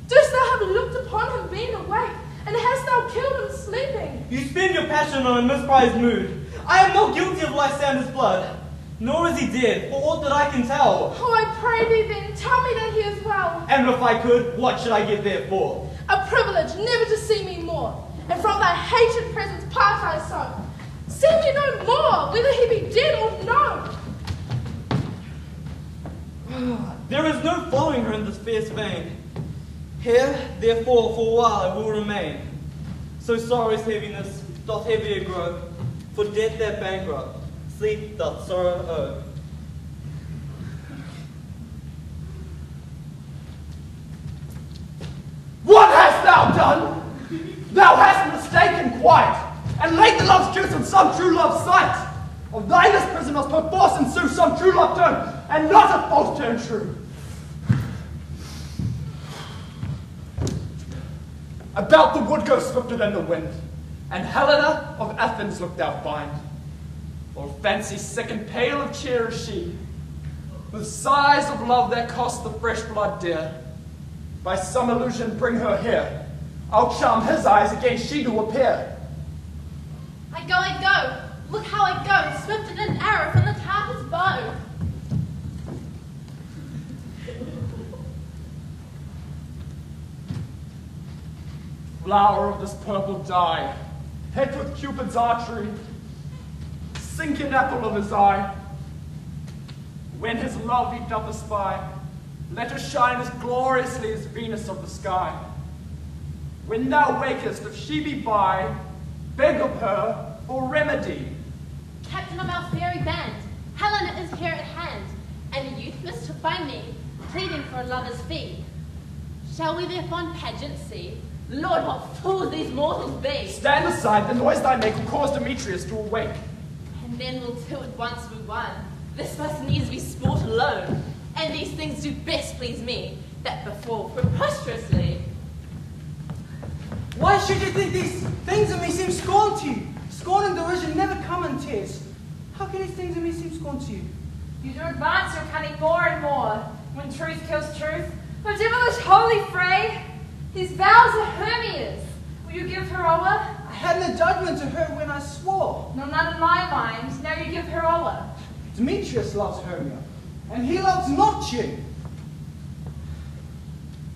Dost thou have looked upon him being awake, and hast thou killed him sleeping? You spend your passion on a misprized mood. I am not guilty of Lysander's blood, nor is he dead, for aught that I can tell. Oh, I pray thee then, tell me that he is well. And if I could, what should I get there for? A privilege never to see me more, and from thy hated presence part I so. See me no more, whether he be dead or no. There is no following her in this fierce vein. Here, therefore, for a while I will remain. So sorrow's heaviness doth heavier grow, for death that bankrupt, sleep doth sorrow owe. What hast thou done? Thou hast mistaken quite, and laid the love's juice on some true love's sight. Of thine this prison must perforce ensue some true love turn, and not a false turn true. About the wood go swifter than the wind, and Helena of Athens look thou find. Or fancy sick and pale of cheer is she, with sighs of love that cost the fresh blood dear. By some illusion bring her here, I'll charm his eyes against she do appear. I go, look how I go, swift as an arrow from the Tartar's bow. Flower of this purple dye, hit with Cupid's archery, sinking apple of his eye. When his love he doth espy, let her shine as gloriously as Venus of the sky. When thou wakest, if she be by, beg of her for remedy. Captain of our fairy band, Helena is here at hand, and a youth must to find me, pleading for a lover's fee. Shall we their fond pageant see? Lord, what fools these mortals be! Stand aside, the noise thy make will cause Demetrius to awake. And then we'll two at once be one. This must needs be sport alone. and these things do best please me, that befall preposterously. Why should you think these things in me seem scorn to you? Scorn and derision never come in tears. How can these things in me seem scorn to you? You do advance your cunning more and more, when truth kills truth. O devilish holy fray, these vows are Hermia's. Will you give her over? I had no judgment to her when I swore. No, none in my mind. Now you give her over. Demetrius loves Hermia, and he loves not you.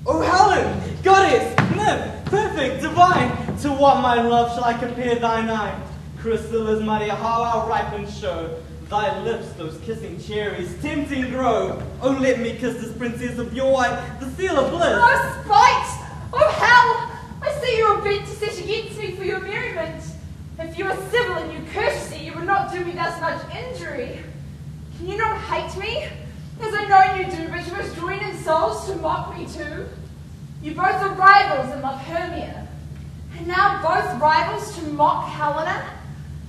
O Helen, goddess, nymph, perfect, divine, to what my love shall I compare thine eye? Crystal is mighty, how I'll ripen show. Thy lips, those kissing cherries, tempting grow. Oh, let me kiss this princess of your eye, the seal of bliss. Oh, spite! Oh, hell! I see you are bent to set against me for your merriment. If you were civil in your courtesy, you would not do me thus much injury. Can you not hate me? As I know you do, but you must join in souls to mock me too. You both are rivals and love Hermia. And now both rivals to mock Helena?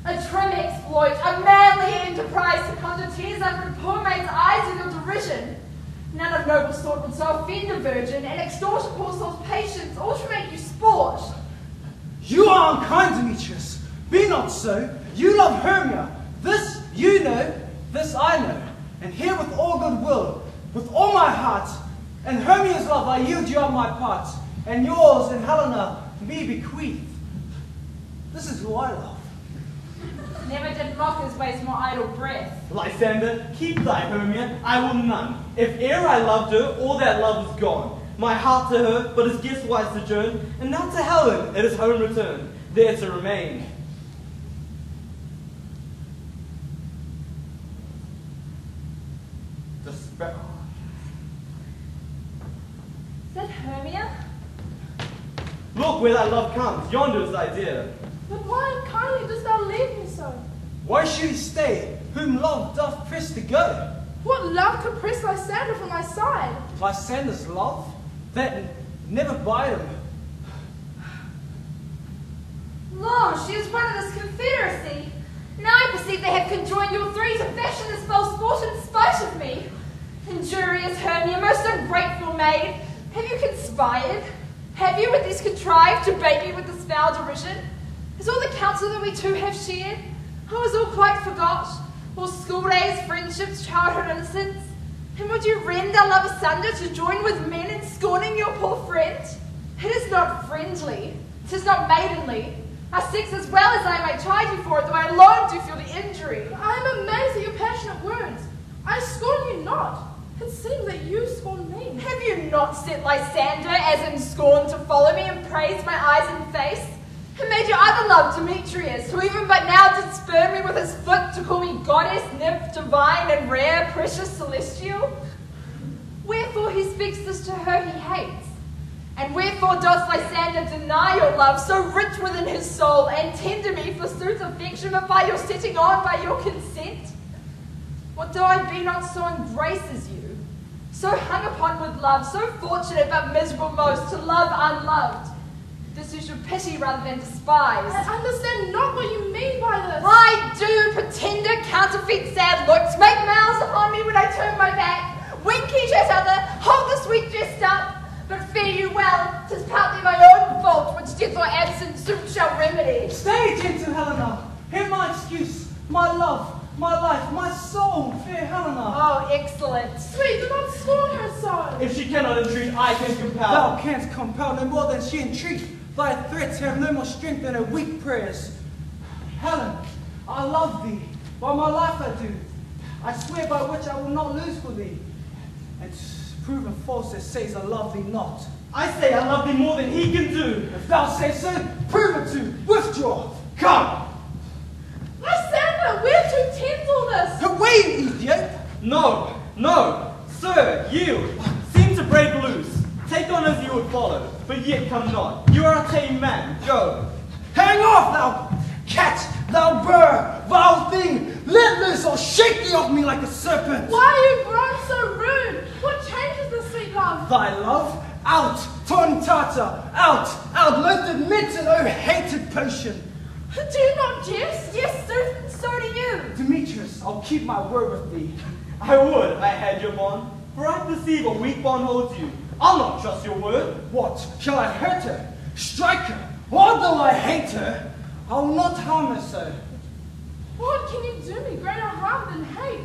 A trim exploit, a manly enterprise to conjure tears under a poor maid's eyes in your derision. None of noble sort would so offend a virgin and extort a poor soul's patience, or to make you sport. You are unkind, Demetrius. Be not so. You love Hermia. This you know, this I know. And here with all good will, with all my heart, and Hermia's love I yield you on my part, and yours and Helena me bequeath. This is who I love. Never did mockers waste more idle breath. Lysander, keep thy Hermia, I will none. If e'er I loved her, all that love is gone. My heart to her, but as guest-wise sojourn, and now to Helen, it is home return, there to remain. Despair. Is that Hermia? Look where thy love comes, yonder is thy dear. But why unkindly dost thou leave me so? Why should he stay, whom love doth press to go? What love could press Lysander from my side? Lysander's love? That never bide him. Lord, she is one of this confederacy. Now I perceive they have conjoined your three to fashion this false sport in spite of me. Injurious Hermia, most ungrateful maid, have you conspired? Have you with this contrived to bait me with this foul derision? Is all the counsel that we two have shared? Oh, is all quite forgot? All school days, friendships, childhood innocence? And would you rend our love asunder to join with men in scorning your poor friend? It is not friendly. 'Tis not maidenly. Our sex as well as I might chide you for it, though I alone do feel the injury. I am amazed at your passionate words. I scorn you not. It seems that you scorn me. Have you not set Lysander as in scorn to follow me and praise my eyes and face? And made your other love, Demetrius, who even but now did spurn me with his foot to call me goddess, nymph, divine, and rare, precious, celestial? Wherefore he speaks this to her he hates? And wherefore doth Lysander deny your love, so rich within his soul, and tender me forsooth affection, but by your setting on, by your consent? What though I be not so in grace as you, so hung upon with love, so fortunate but miserable most, to love unloved? This you should pity rather than despise. I understand not what you mean by this. I do, pretender, counterfeit sad looks, make mouths upon me when I turn my back, wink each at other, hold the sweet jest up. But fare you well, 'tis partly my own fault, which death or absence soon shall remedy. Stay, gentle Helena. Hear my excuse, my love, my life, my soul, fair Helena. Oh, excellent. Sweet, do not scorn her so. If she cannot entreat, I can compel. Thou canst compel no more than she entreat. Thy threats have no more strength than her weak prayers. Helen, I love thee. By my life I do. I swear by which I will not lose for thee. And proven false that says I love thee not. I say I love thee more than he can do. If thou say so, prove it to. Withdraw. Come. Lysander, we're too tense all this. Away, idiot. No, no. Sir, yield. Seem to break loose. Take on as you would follow, but yet come not. You are a tame man. Go. Hang off, thou cat, thou burr, vile thing. Let loose or shake thee off me like a serpent. Why are you grown so rude? What changes the sweet love? Thy love? Out, torn tartar, out, loathed medicine, oh hated potion. Do you not jest? Yes, so do you. Demetrius, I'll keep my word with thee. I would, I had your bond. for I perceive a weak bond holds you. I'll not trust your word. What? Shall I hurt her? Strike her? Although I hate her, I will not harm her, sir. What can you do me greater harm than hate?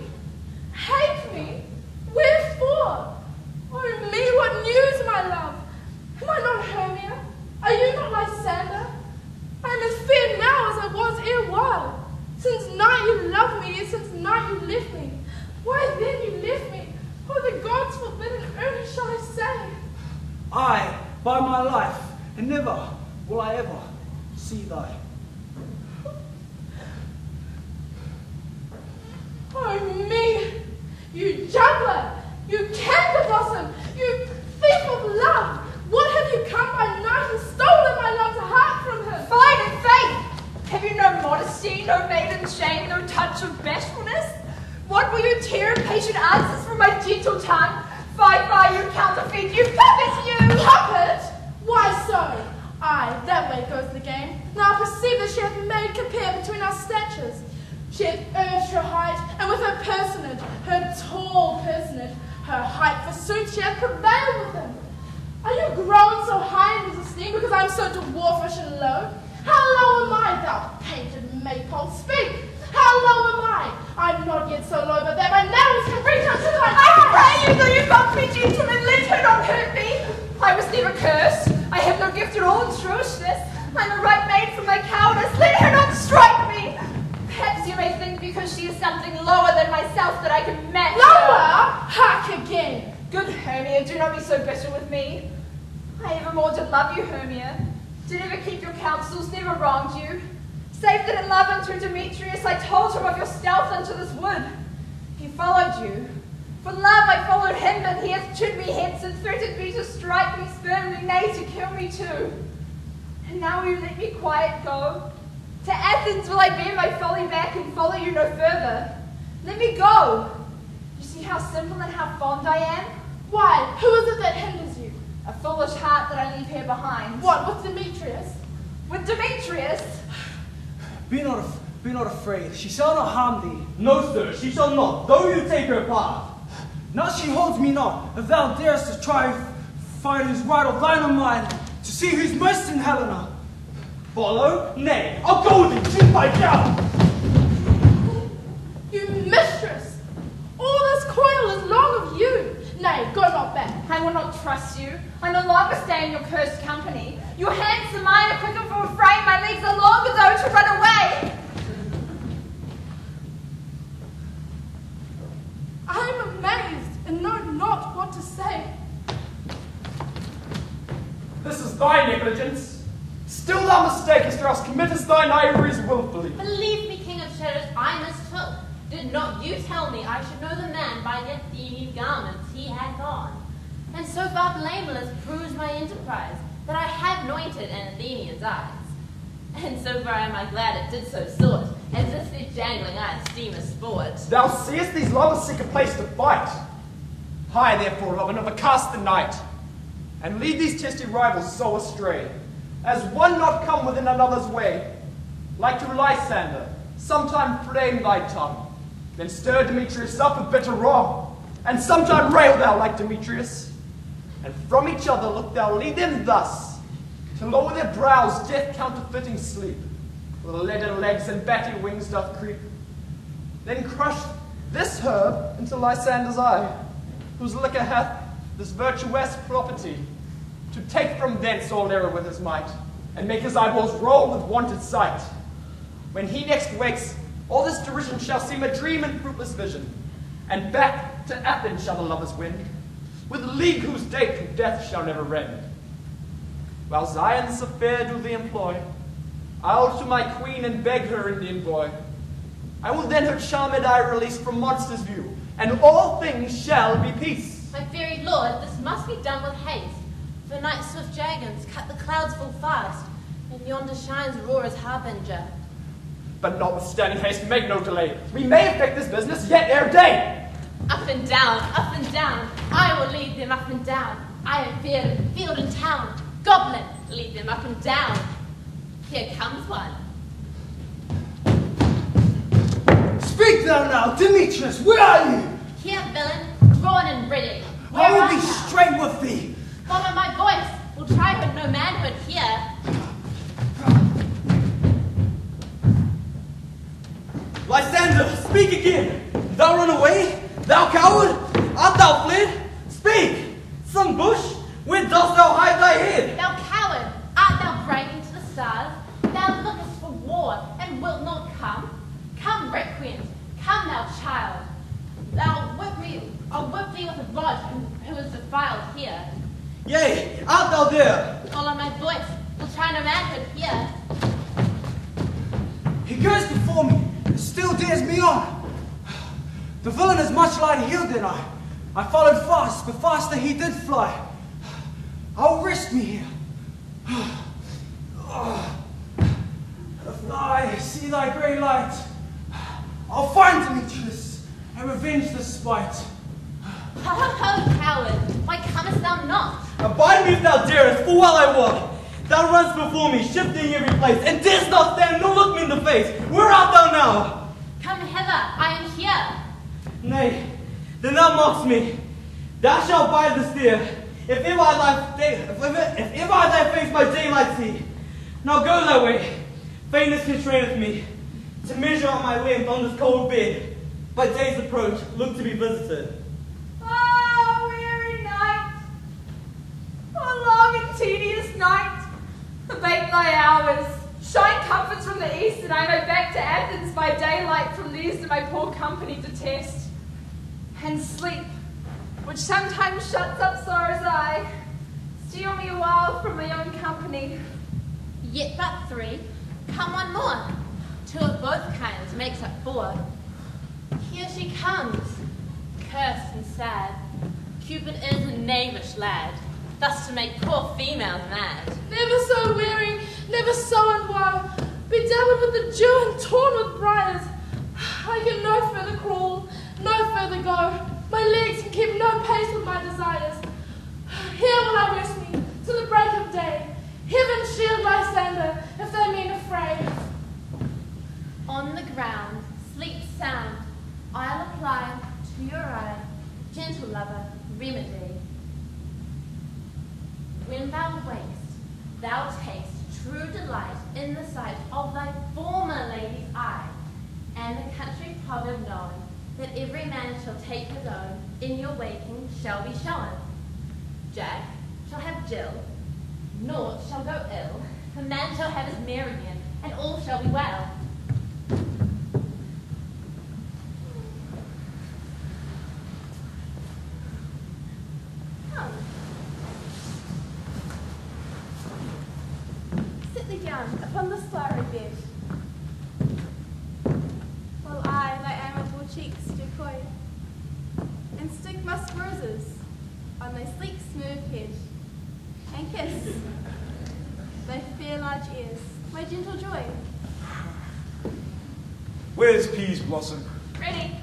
Hate me? Wherefore? Oh me, what news, my love? Am I not Hermia? Are you not Lysander? I am as fair now as I was ere while. Since night you loved me, yet since night you left me. Why then you left me? Oh, the gods forbid, and only shall I say. I, by my life, and never will I ever see thy. Oh me, you juggler, you canker blossom, you thief of love. What have you come by night and stolen my love's heart from her? Fine and faith! Have you no modesty, no maiden shame, no touch of bashfulness? What will you tear impatient answers from my gentle tongue? Fie, you counterfeit, you puppet, you! Puppet? Why so? Aye, that way goes the game. Now I perceive that she hath made compare between our statures. She hath urged her height, and with her personage, her tall personage, her height forsooth, she hath prevailed with him. Are you grown so high in his esteem because I am so dwarfish and low? How low am I, thou painted maypole? Speak! How low am I? I'm not yet so low but that my nails can reach up to thy I pray you, though you mock me, gentlemen, let her not hurt me. I was never cursed. I have no gift at all in truishness. I'm a right maid from my cowardice. Let her not strike me. Perhaps you may think because she is something lower than myself that I can match Lower? her. Hark again. Good Hermia, do not be so bitter with me. I evermore did love you, Hermia. Did ever keep your counsels, never wronged you. Save that in love unto Demetrius, I told him of your stealth unto this wood. He followed you. For love I followed him, but he hath chid me hence and threatened me to strike me, spurn me, nay, to kill me too. And now will you let me quiet go? To Athens will I bear my folly back and follow you no further. Let me go. You see how simple and how fond I am? Why, who is it that hinders you? A foolish heart that I leave here behind. What, with Demetrius? With Demetrius? Be not afraid. She shall not harm thee. No, sir, she shall not, though you take her part. Now she holds me not. If thou darest to try fight who's right or thine or mine, to see who's most in Helena. Follow? Nay, I'll go with thee, shoot by Jowl. You mistress! All this coil is long of you. Nay, go not back. I will not trust you. I no longer stay in your cursed company. Your hands and mine are quicker for a frame. My legs are long ago to run away. I am amazed and know not what to say. This is thy negligence. Still thou mistakest, or else committest thine ivories willfully. Believe me, King of Shadows, I mistook. Did not you tell me I should know the man by the Athenian garments he hath on? And so far blameless proves my enterprise, that I have anointed an Athenian's eyes. And so far am I glad it did so sort, as this their jangling I esteem a sport. Thou seest these lovers seek a place to fight. Hie, therefore, Robin, overcast the night, and lead these testy rivals so astray, as one not come within another's way. Like to Lysander, sometime flame thy tongue, then stir Demetrius up with bitter wrong, and sometime rail thou like Demetrius. And from each other look thou lead them thus, to lower their brows death counterfeiting sleep, with leaden legs and batty wings doth creep. Then crush this herb into Lysander's eye, whose liquor hath this virtuous property, to take from thence all error with his might, and make his eyeballs roll with wonted sight. When he next wakes, all this derision shall seem a dream and fruitless vision, and back to Athens shall the lovers win, with league whose date to death shall never rend. While Zion's affair do they employ, I'll to my queen and beg her Indian boy. I will then her charmed eye release from monsters' view, and all things shall be peace. My very lord, this must be done with haste, for night's swift dragons cut the clouds full fast, and yonder shines Aurora's harbinger. But notwithstanding haste, make no delay. We may effect this business yet ere day. Up and down, I will lead them up and down. I am feared in field and town. Goblin, lead them up and down. Here comes one. Speak thou now, Demetrius, where are you? Here, villain, drawn and ready. trade with thee. Follow my voice. We'll try her no manhood here. Lysander, speak again. Thou run away? Thou coward? Art thou fled? Speak! Some bush? Where dost thou hide thy head? Thou coward, art thou bragging to the stars? Thou lookest for war, and wilt not come? Come, recreant, come, thou child. I'll whip thee with a rod who is defiled here. Yea, art thou there? Follow my voice, we'll try no manhood here. He goes before me, and still dares me on. The villain is much lighter heeled than I. I followed fast, but faster he did fly. I'll rest me here. If I see thy grey light, I'll find Demetrius and revenge the spite. Ho, ho, ho, coward, why comest thou not? Abide me if thou darest, for while I walk, thou runs before me, shifting every place, and darest not stand nor look me in the face. Where art thou now? Come hither, I am here. Nay, then thou mockst me. Thou shalt bide the steer, if ever I thy face by daylight see. Now go thy way. Faintness constraineth me to measure out my length on this cold bed. By day's approach, look to be visited. Oh, weary night! Oh, long and tedious night! Abate thy hours. Shine comforts from the east, and I may back to Athens by daylight. From these do my poor company detest. And sleep, which sometimes shuts up sorrow's eye, steal me a while from my own company. Yet but 3, come one more. 2 of both kinds makes up 4. Here she comes, cursed and sad. Cupid is a knavish lad, thus to make poor females mad. Never so weary, never so unwound, bedabbled with the dew and torn with briars. I can no further crawl, no further go. My legs can keep no pace with my desires. Here will I rest me till the break of day. Heaven shield Lysander if they mean a fray. On the ground, sleep sound, I'll apply to your eye, gentle lover, remedy. When thou wakest, thou taste true delight in the sight of thy former lady's eye, and the country proverb knowing, that every man shall take his own, in your waking shall be shown. Jack shall have Jill, naught shall go ill, the man shall have his Marian, and all shall be well. Come. Sit thee down upon the starry bed, while I thy amiable cheeks do coy, and stick musk roses on thy sleek smooth head, and kiss thy fair large ears, my gentle joy. Where's Peas Blossom? Ready?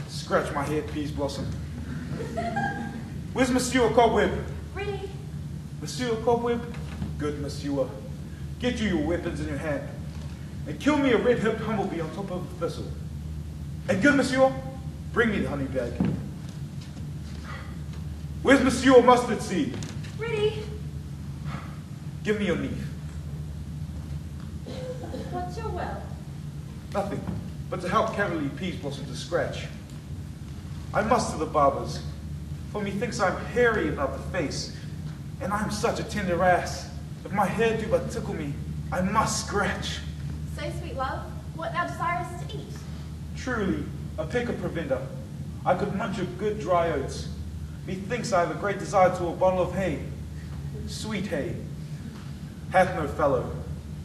Scratch my head, Peas Blossom. Where's Monsieur Cobweb? Ready? Monsieur Cobweb? Good Monsieur. Get you your weapons in your hand, and kill me a red-hipped humblebee on top of a thistle. And good Monsieur, bring me the honey bag. Where's Monsieur Mustard Seed? Ready? Give me your knee. What's your will? Nothing, but to help Cavalier Peas Blossom to scratch. I must to the barber's, for methinks I'm hairy about the face, and I'm such a tender ass. If my hair do but tickle me, I must scratch. Say, sweet love, what thou desirest to eat. Truly, a peck of provender. I could munch a good dry oats. Methinks I have a great desire to a bottle of hay. Sweet hay. Hath no fellow.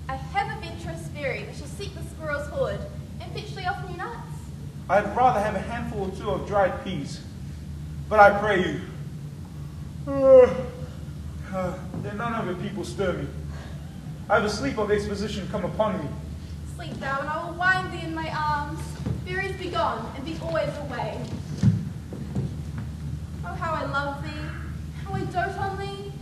I have a venturous fairy that shall seek the squirrel's hoard and fetch thee off new nuts. I'd rather have a handful or 2 of dried peas. But I pray you, that none of your people stir me. I have a sleep of exposition come upon me. Sleep thou, and I will wind thee in my arms. Fairies be gone, and be always away. Oh, how I love thee, how I dote on thee.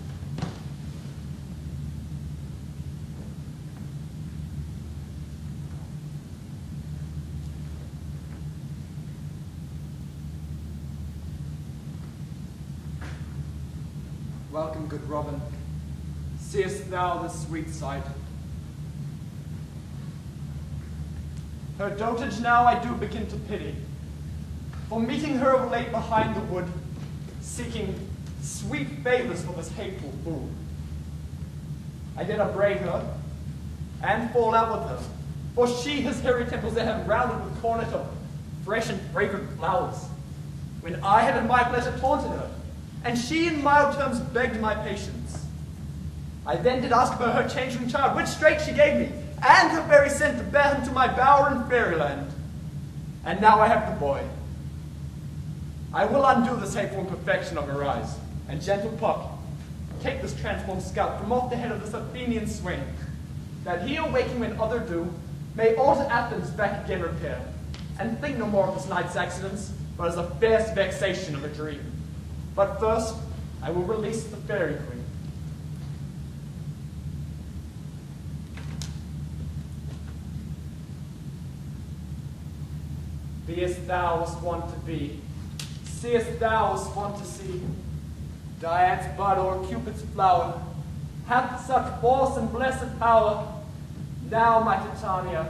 Welcome, good Robin. Seest thou this sweet sight? Her dotage now I do begin to pity, for meeting her of late behind the wood, seeking sweet favors for this hateful fool. I did upbraid her, and fall out with her, for she his hairy temples there have rounded with cornet of fresh and fragrant flowers, when I had in my pleasure taunted her, and she in mild terms begged my patience. I then did ask for her changeling child, which straight she gave me, and her very sent to bear him to my bower in fairyland. And now I have the boy. I will undo this hateful imperfection of her eyes, and gentle Puck, take this transformed scalp from off the head of this Athenian swain, that he awaking when other do, may all to Athens back again repair, and think no more of this night's accidents, but as a fierce vexation of a dream. But first, I will release the fairy queen. Beest thou as wont to be, seest thou as wont to see, Dian's bud or Cupid's flower, hath such force and blessed power. Now, my Titania,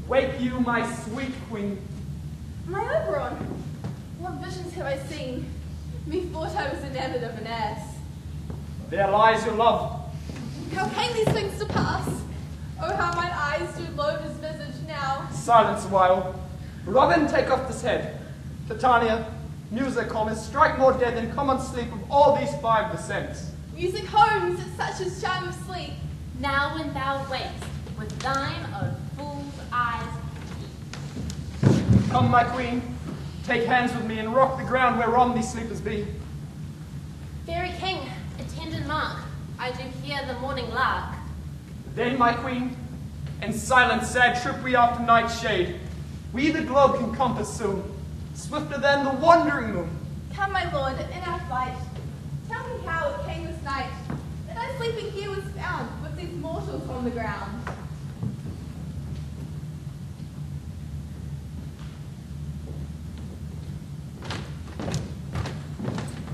wake you, my sweet queen. My Oberon, what visions have I seen? Methought I was enamored of an ass. There lies your love. How came these things to pass? Oh, how mine eyes do loathe his visage now. Silence a while. Robin, take off this head. Titania, music, Comus, strike more dead than common sleep of all these 5 descents. Music homes at such as charm of sleep. Now when thou wakest, with thine own fool's eyes Come, my queen, take hands with me and rock the ground whereon these sleepers be. Fairy king, attend and mark, I do hear the morning lark. Then, my queen, in silent sad trip we after night's shade, we the globe can compass soon, swifter than the wandering moon. Come, my lord, in our flight. Tell me how it came this night that I sleeping here was found with these mortals on the ground.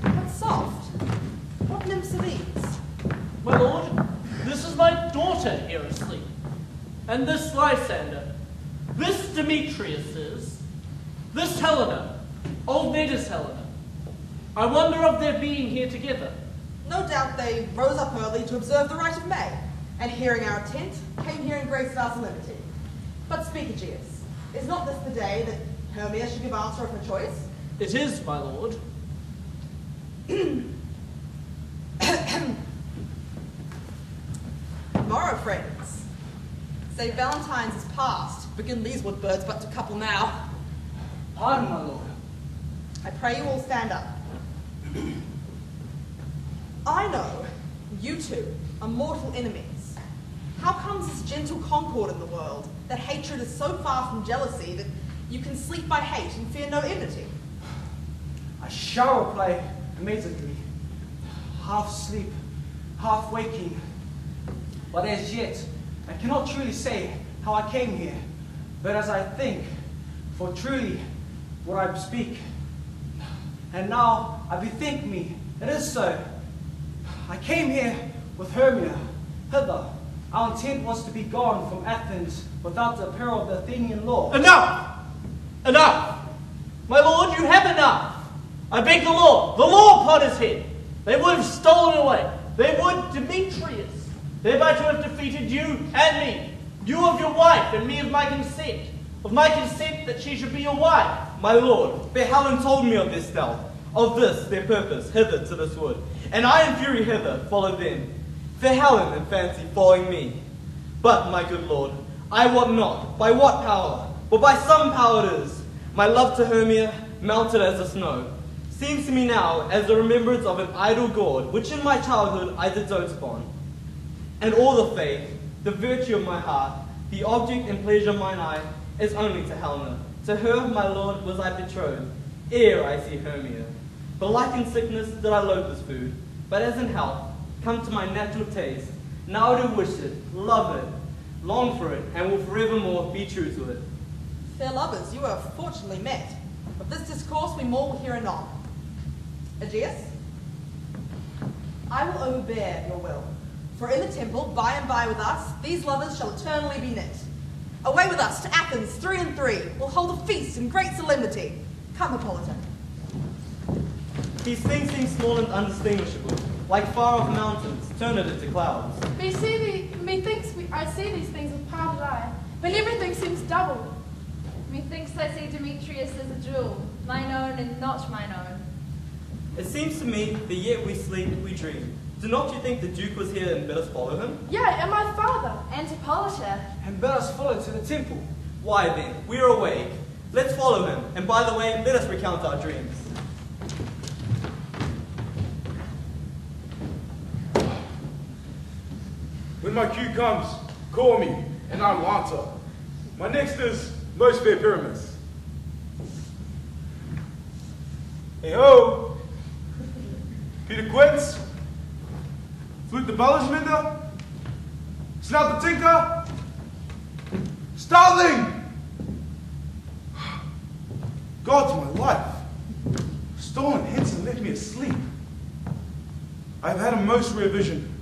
What soft? What nymphs are these? My lord, this is my daughter here asleep, and this Lysander, this Demetrius is, this Helena, old Neda's Helena. I wonder of their being here together. No doubt they rose up early to observe the rite of May, and hearing our intent, came here in grace of our solemnity. But speak, Aegeus, is not this the day that Hermia should give answer of her choice? It is, my lord. Morrow, friends. Say Valentine's is past, begin these wood birds but to couple now. Pardon, my lord. I pray you all stand up. I know you two are mortal enemies. How comes this gentle concord in the world, that hatred is so far from jealousy that you can sleep by hate and fear no enmity? I shall reply immediately, half sleep, half waking. But as yet, I cannot truly say how I came here, but as I think, for truly what I speak. And now I bethink me, it is so. I came here with Hermia, hither. Our intent was to be gone from Athens without the peril of the Athenian law. Enough! Enough! My lord, you have enough! I beg the law upon his head. They would have stolen away. They would Demetrius, thereby to have defeated you and me. You of your wife, and me of my consent. Of my consent that she should be your wife. My lord, fair Helen told me of their stealth, of this their purpose, hither to this wood. And I in fury hither followed them. Fair Helen in fancy following me. But, my good lord, I wot not by what power, but by some power it is. My love to Hermia, melted as the snow, seems to me now as the remembrance of an idle god, which in my childhood I did dote upon. And all the faith, the virtue of my heart, the object and pleasure of mine eye, is only to Helena. To her, my lord, was I betrothed, ere I see Hermia. But like in sickness did I loathe this food, but as in health, come to my natural taste, now do wish it, love it, long for it, and will forevermore be true to it. Fair lovers, you are fortunately met. Of this discourse we more will hear anon. Aegeus? I will overbear your will. For in the temple, by and by with us, these lovers shall eternally be knit. Away with us to Athens, 3 and 3. We'll hold a feast in great solemnity. Come, Hippolyta. These things seem small and undistinguishable, like far-off mountains, turned into clouds. I see these things with parted eye, but everything seems double. Methinks I see Demetrius as a jewel, mine own and not mine own. It seems to me that yet we sleep, we dream. Do not you think the Duke was here and bid us follow him? Yeah, and my father. And Hippolyta. And bid us follow to the temple. Why then, we are awake. Let's follow him, and by the way, let us recount our dreams. When my cue comes, call me, and I will answer. My next is Most Fair Pyramus. Hey ho! Peter Quince? Flute the Bellishminder? Snout the Tinker? Starling! God's my life. Stolen hence and left me asleep. I've had a most rare vision.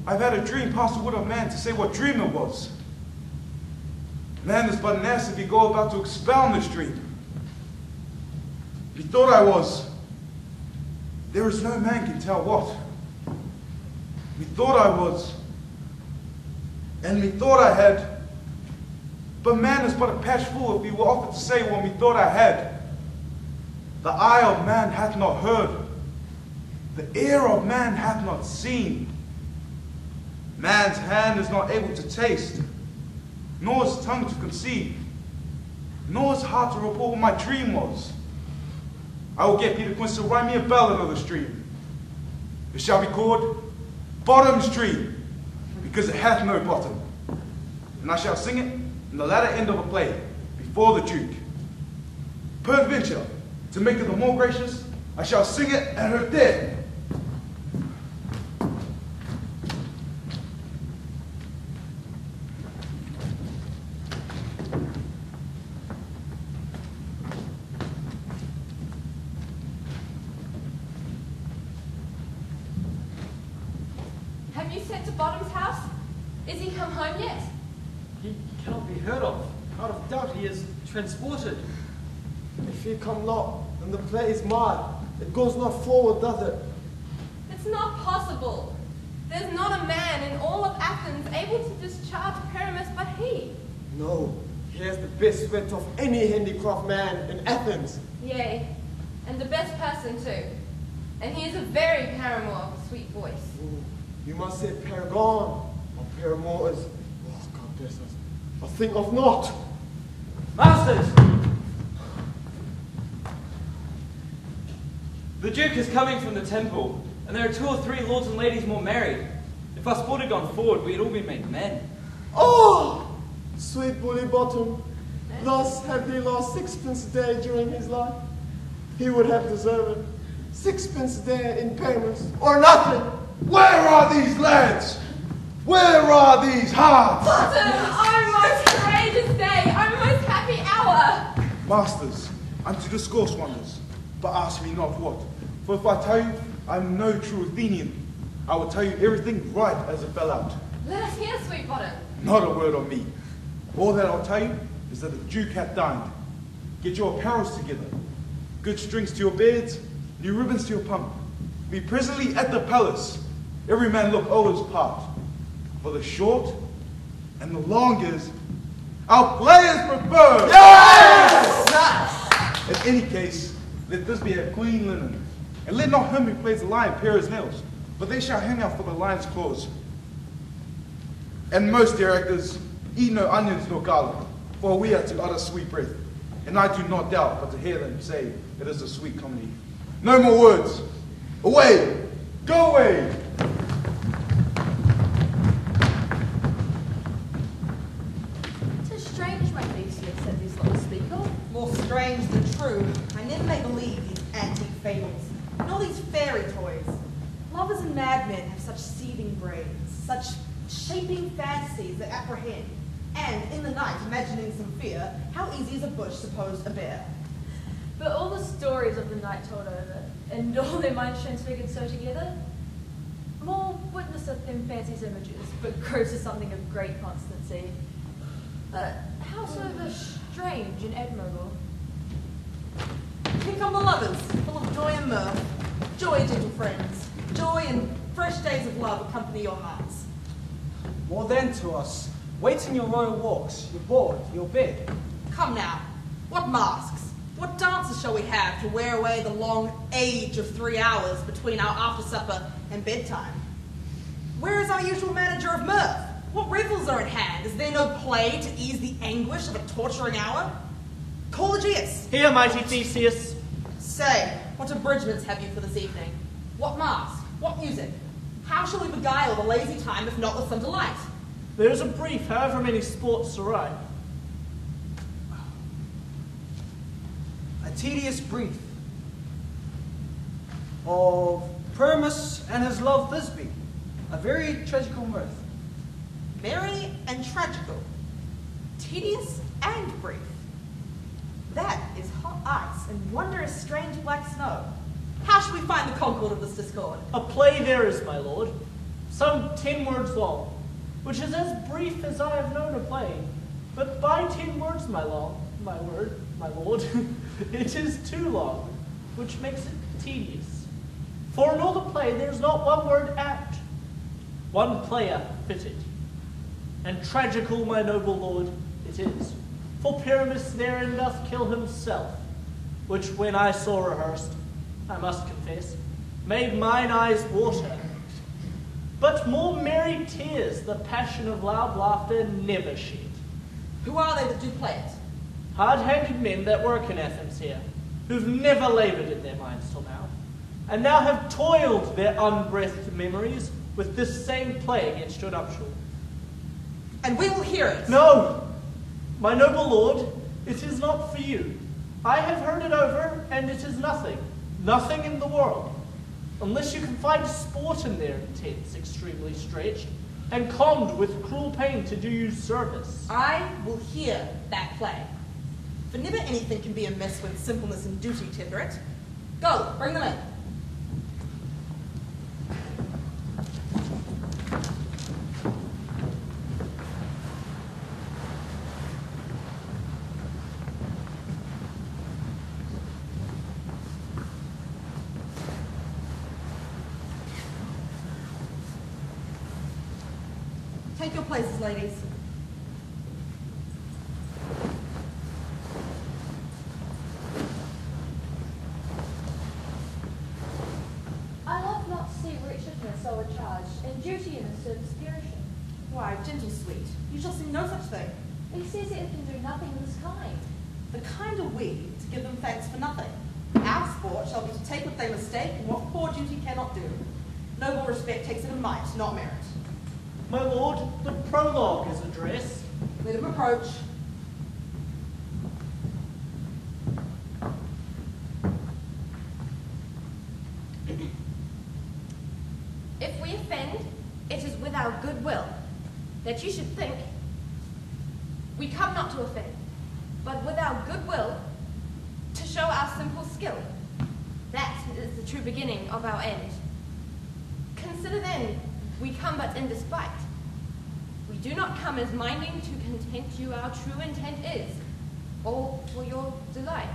I've had a dream past the wit of man to say what dream it was. Man is but an ass if he go about to expound this dream. Methought I was. There is no man can tell what. Methought I was. And methought I had. But man is but a patch fool if he were offered to say what methought I had. The eye of man hath not heard. The ear of man hath not seen. Man's hand is not able to taste, nor his tongue to conceive, nor his heart to report what my dream was. I will get Peter Quince to write me a ballad of this dream. It shall be called Bottom's Dream, because it hath no bottom. And I shall sing it in the latter end of a play, before the Duke. Peradventure, to make it the more gracious, I shall sing it at her death. Have you sent to Bottom's house? Is he come home yet? He cannot be heard of. Out of doubt he is transported. If he come not, then the play is marred. It goes not forward, doth it? It's not possible. There's not a man in all of Athens able to discharge Pyramus but he. No, he has the best wit of any handicraft man in Athens. Yea, and the best person too. And he is a very paramour of a sweet voice. Ooh, you must say paragon, or paramour is, oh God bless us, a thing of naught. Masters! The Duke is coming from the temple, and there are 2 or 3 lords and ladies more married. If our sport had gone forward, we had all been made men. Oh, sweet bully Bottom, thus have he lost 6pence a day during his life. He would have deserved it. 6pence a day in Pyramus, or nothing. Where are these lads? Where are these hearts? Bottom, our most courageous day, our most happy hour. Masters, I'm to discourse wonders, but ask me not what. For if I tell you I'm no true Athenian, I will tell you everything right as it fell out. Let us hear, sweet Bottom. Not a word on me. All that I'll tell you is that the Duke hath dined. Get your apparels together, good strings to your beds, new ribbons to your pump. Be presently at the palace. Every man look over his part. For the short and the long is, our players prefer. Yes! In any case, let this be a clean linen, and let not him who plays the lion pare his nails, but they shall hang out for the lion's claws. And most dear actors, eat no onions nor garlic, for we are to utter sweet breath, and I do not doubt but to hear them say it is a sweet comedy. No more words. Away! Go away! Tis strange, my Theseus, that these lovers speak of. More strange than true. I never may believe these antique fables, nor these fairy toys. Lovers and madmen have such seething brains, such shaping fantasies that apprehend, and in the night imagining some fear, how easy is a bush supposed a bear? But all the stories of the night told over, and all their minds transfigured so together, More witnesseth than fancies images, but grows to something of great constancy. Howsoever strange and admirable. Here come the lovers, full of joy and mirth. Joy, gentle friends. Joy and fresh days of love accompany your hearts. More than to us, wait in your royal walks, your board, your bed. Come now, what masks, what dances shall we have to wear away the long age of 3 hours between our after-supper and bedtime? Where is our usual manager of mirth? What revels are at hand? Is there no play to ease the anguish of a torturing hour? Call Aegeus. Here, mighty Theseus. Say, what abridgments have you for this evening? What mask? What music? How shall we beguile the lazy time if not with some delight? There's a brief, however many sports to ride. A tedious brief of Primus and his love Thisbe, a very tragical mirth. Merry and tragical. Tedious and brief. That is hot ice and wondrous strange black snow. How shall we find the concord of this discord? A play there is, my lord, some 10 words long, which is as brief as I have known a play. But by 10 words, my lord, it is too long, which makes it tedious. For in all the play there is not one word apt, one player fitted. And tragical, my noble lord, it is. For Pyramus therein doth kill himself, which when I saw rehearsed, I must confess, made mine eyes water. But more merry tears the passion of loud laughter never shed. Who are they that do play it? Hard-handed men that work in Athens here, who've never laboured in their minds till now, and now have toiled their unbreathed memories with this same play against your nuptial. And we will hear it. No, my noble lord, it is not for you. I have heard it over, and it is nothing, nothing in the world, unless you can find sport in their intents extremely stretched, and calmed with cruel pain to do you service. I will hear that play. For never anything can be amiss when simpleness and duty tether it. Go, bring them in. Take your places, ladies. I love not to see wretchedness overcharged, and duty in the service perishing. Why, gentle sweet, you shall see no such thing. He says it can do nothing of this kind. The kind are we to give them thanks for nothing. Our sport shall be to take what they mistake and what poor duty cannot do. Noble respect takes it in might, not merit. My lord, the prologue is addressed. Let him approach. If we offend, it is with our good will, that you should think we come not to offend, but with our good will to show our simple skill. That is the true beginning of our end. Consider then, we come but in despite. We do not come as minding to content you, our true intent is, or for your delight.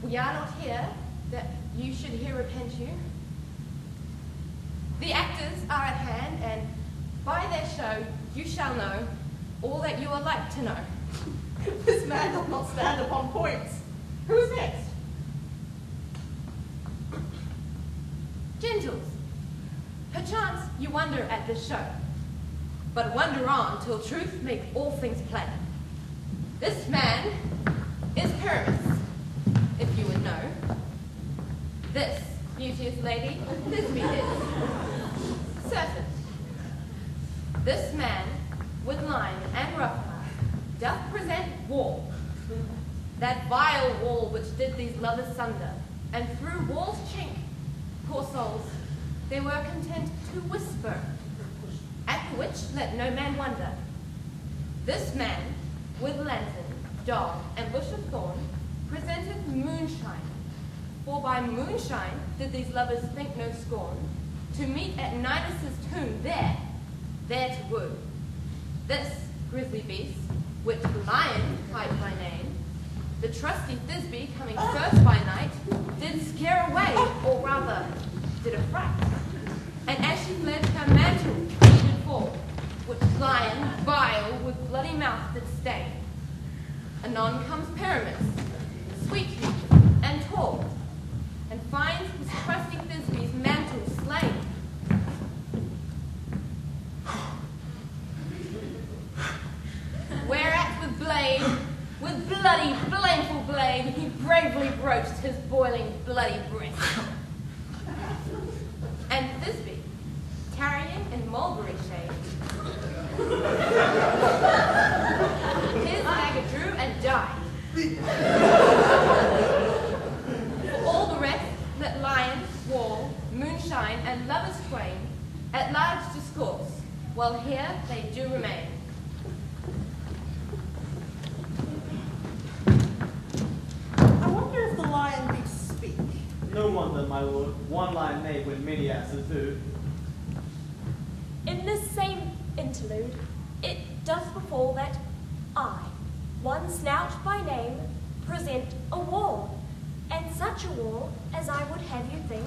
We are not here that you should here repent you. The actors are at hand, and by their show you shall know all that you are like to know. This man doth not stand upon points. Who is next? Gentles, perchance you wonder at this show, but wonder on till truth make all things plain. This man is Pyramus, if you would know. This beauteous lady, Thisbe is. Certain. This man, with line and rough doth present war. That vile wall which did these lovers sunder, and through wall's chink, poor souls, they were content to whisper, at the which let no man wonder. This man, with lantern, dog, and bush of thorn, presented moonshine, for by moonshine did these lovers think no scorn, to meet at Nidus's tomb there to woo. This grisly beast, which Lion hight by name, the trusty Thisbe coming first by night, did scare away, or rather, did affright. And as she fled, her mantle did fall, which Lion, vile, with bloody mouth did stain. Anon comes Pyramus, sweet youth and tall, and finds his trusty Thisbe's mantle slain. Whereat with bloody, blameful blade, he bravely broached his boiling, bloody breast. And Thisbe, tarrying in mulberry shade, his dagger drew and died. For all the rest, let lion, wall, moonshine, and lovers twain at large discourse, while here they do remain. I wonder if the lion beasts speak. No wonder, my lord, one lion may when many asses do. In this same interlude, it does befall that I, one snout by name, present a wall, and such a wall as I would have you think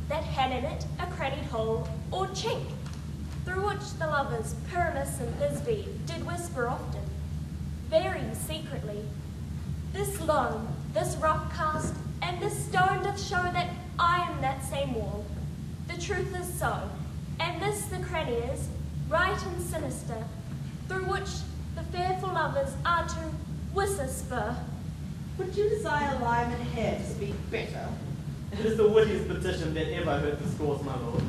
that had in it a crannied hole or chink, through which the lovers Pyramus and Thisbe did whisper often, very secretly, this loam, this rock cast, and this stone doth show that I am that same wall. The truth is so, and this the cranny is, right and sinister, through which the fearful lovers are to whisper. Would you desire Lion and Hare to speak better? It is the wittiest petition that ever heard discourse, my lord.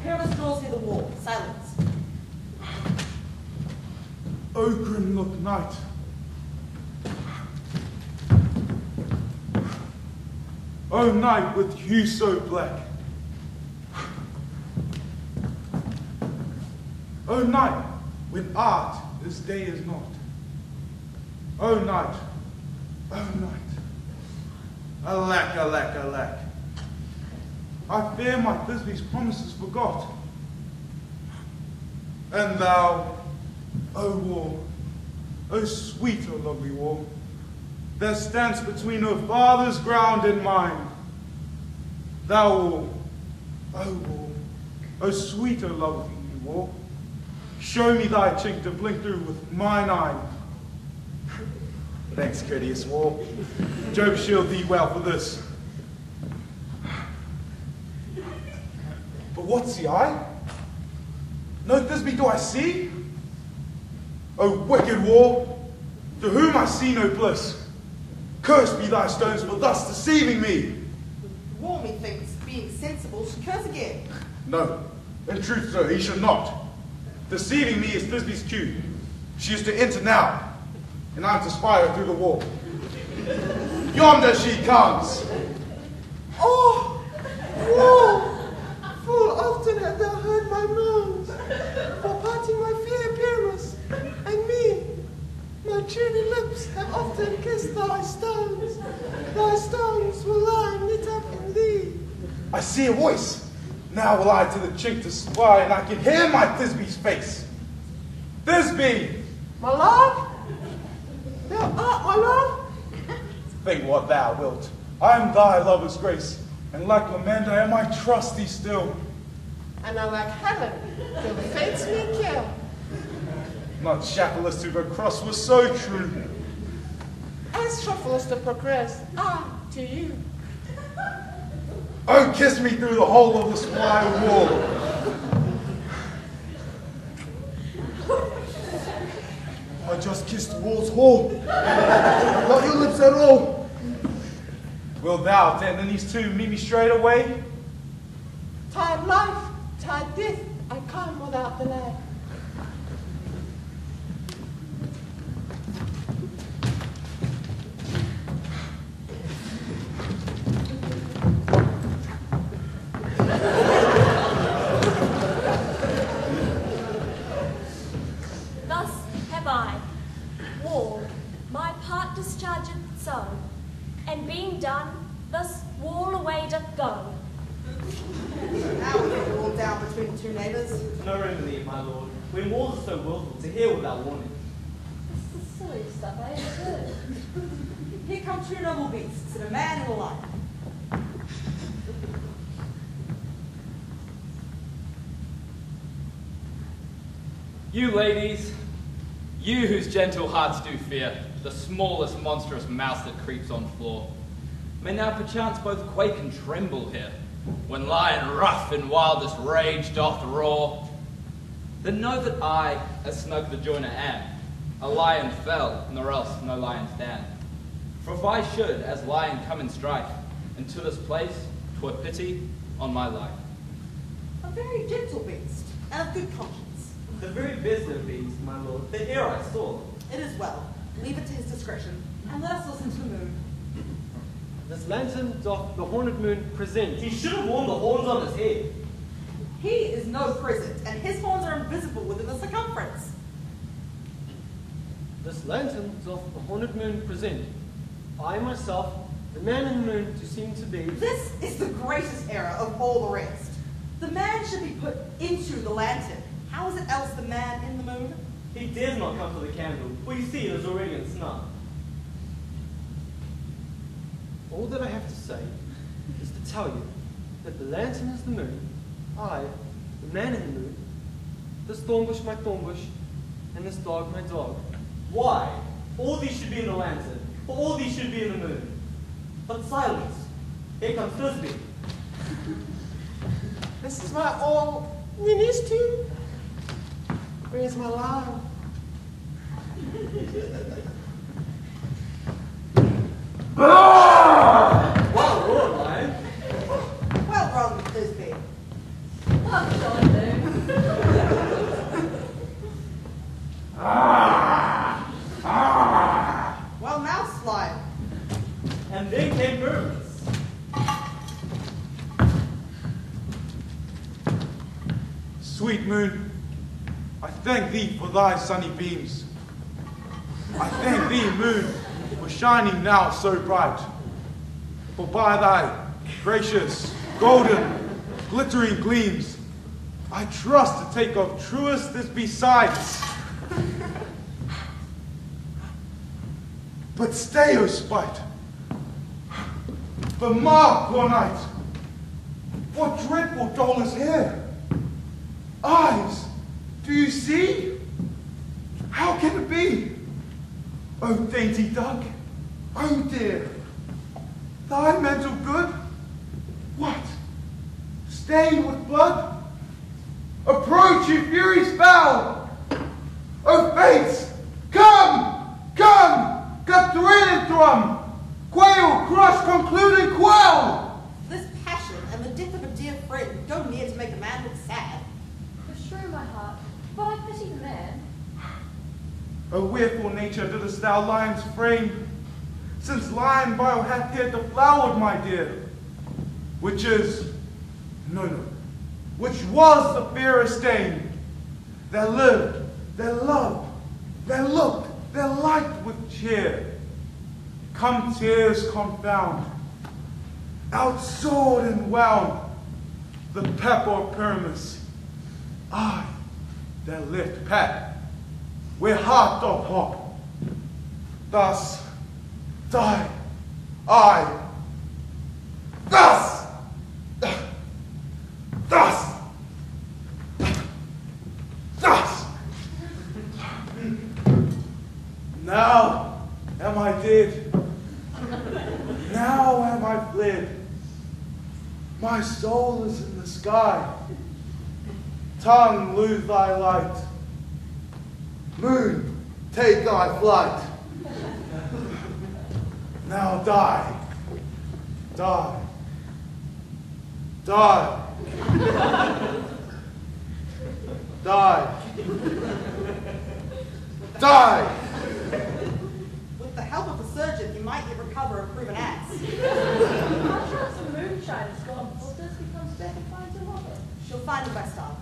Pyramus draws near the wall. Silence. O grim look night. O night with hue so black. O night when art as day is not. O night, O night. Alack, alack, alack. I fear my Thisbe's promises forgot. And thou, O wall, O sweet, O lovely wall, that stands between her father's ground and mine. Thou wall, O sweet, O lovely wall, show me thy chink to blink through with mine eye. Thanks, courteous wall. Jove shield thee well for this. But what see I? No Thisbe do I see? O wicked wall, to whom I see no bliss. Cursed be thy stones for thus deceiving me. The wall, methinks, being sensible, should curse again. No, in truth, sir, he should not. Deceiving me is Thisbe's cue. She is to enter now, and I am to spy her through the wall. Yonder she comes. Oh, wall! Full often hast thou heard my moans, for parting my fair Pyramus, and me. My cheery lips have often kissed thy stones. Thy stones will lie knit up in thee. I see a voice. Now will I to the chink to spy, and I can hear my Thisbe's face. Thisbe! My love? Thou art my love? Think what thou wilt. I am thy lover's grace, and like lament I am I trusty still. And I like Helen, till the fates me kill. Not shackleless to the cross was so true. As shuffles to progress, to you. Oh, kiss me through the hole of this wild wall. I just kissed the wall's hole. Not your lips at all. Wilt thou, then, and these two meet me straight away? Tide life, tide death, I come without delay. Thus have I, wall, my part discharged so, and being done, thus wall away doth go. Now we can all down between the two neighbours. No remedy, my lord. When walls are so willful to hear without warning. This is the silly stuff I ever heard. Here come two noble beasts, and a man and a lion. You ladies, you whose gentle hearts do fear the smallest monstrous mouse that creeps on floor, may now perchance both quake and tremble here, when lion rough in wildest rage doth roar. Then know that I, as Snug the joiner am, a lion fell, nor else no lion stand. For if I should, as lion, come in strife, and to this place, 'twere pity on my life. A very gentle beast, and of good conscience. The very best of beasts, my lord, the air I saw. It is well. Leave it to his discretion, and let us listen to the moon. This lantern doth the horned moon present. He should have worn the horns on his head. He is no present, and his horns are invisible within the circumference. This lantern doth the horned moon present. I myself, the man in the moon, do seem to be. This is the greatest error of all the rest. The man should be put into the lantern. How is it else the man in the moon? He dares not come to the candle, for you see it is already in snuff. All that I have to say is to tell you that the lantern is the moon, I, the man in the moon, this thorn bush my thorn bush, and this dog my dog. Why? All these should be in the lantern, for all these should be in the moon. But silence. Here comes Thisbe. This is my all ministry. Where's my lion? Well roared, lion. Well run, Thisbe. Well done, Well, mouse lion. And then came murmurs. Sweet moon, I thank thee for thy sunny beams. I thank thee, moon, for shining now so bright. For by thy gracious, golden, glittering gleams, I trust to take of truest this besides. But stay, O spite, but mark, poor knight, what dreadful dole is here? Eyes, do you see? How can it be? Oh, dainty duck, oh dear, thy mental good? What? Stained with blood? Approach, you furies foul! Oh, fates, come, come, cut thread and drum, quail, crush, conclude and quell! This passion and the death of a dear friend go near to make a man look sad. Beshrew my heart, but I pity the man. O wherefore, nature, didst thou lions frame, since lion bile hath here deflowered, my dear, which is, no, which was the fairest dame, that lived, that loved, that looked, that liked with cheer. Come tears confound, outsoared and wound, the pepper pyramus, I, that left pat, where heart doth hop. Thus die I. Thus. Now am I dead. Now am I fled. My soul is in the sky. Tongue, lose thy light. Moon, take thy flight. Now die. Die. Die. Die. Die. With the help of the surgeon, you might yet recover and prove an ass. How chance the moonshine is gone before Thisbe comes back and finds her lover? She'll find him by star.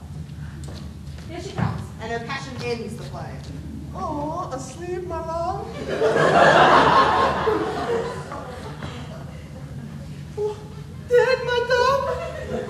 Here she comes, and her passion ends the play. Oh, asleep, my love? Oh, dead, my dove?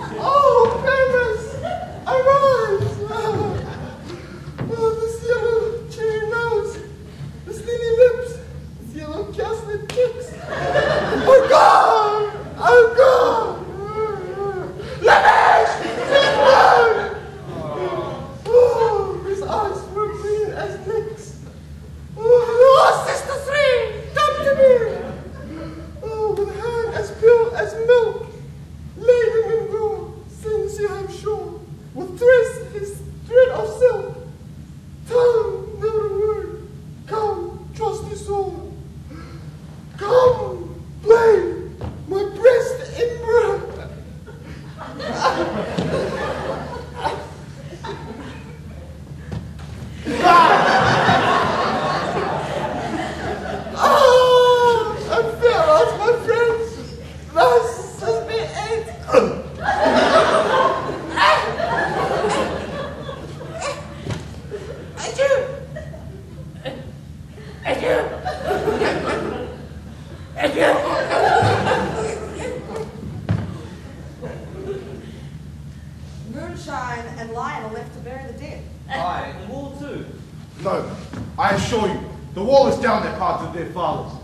assure you, the wall is down their cards of their fathers.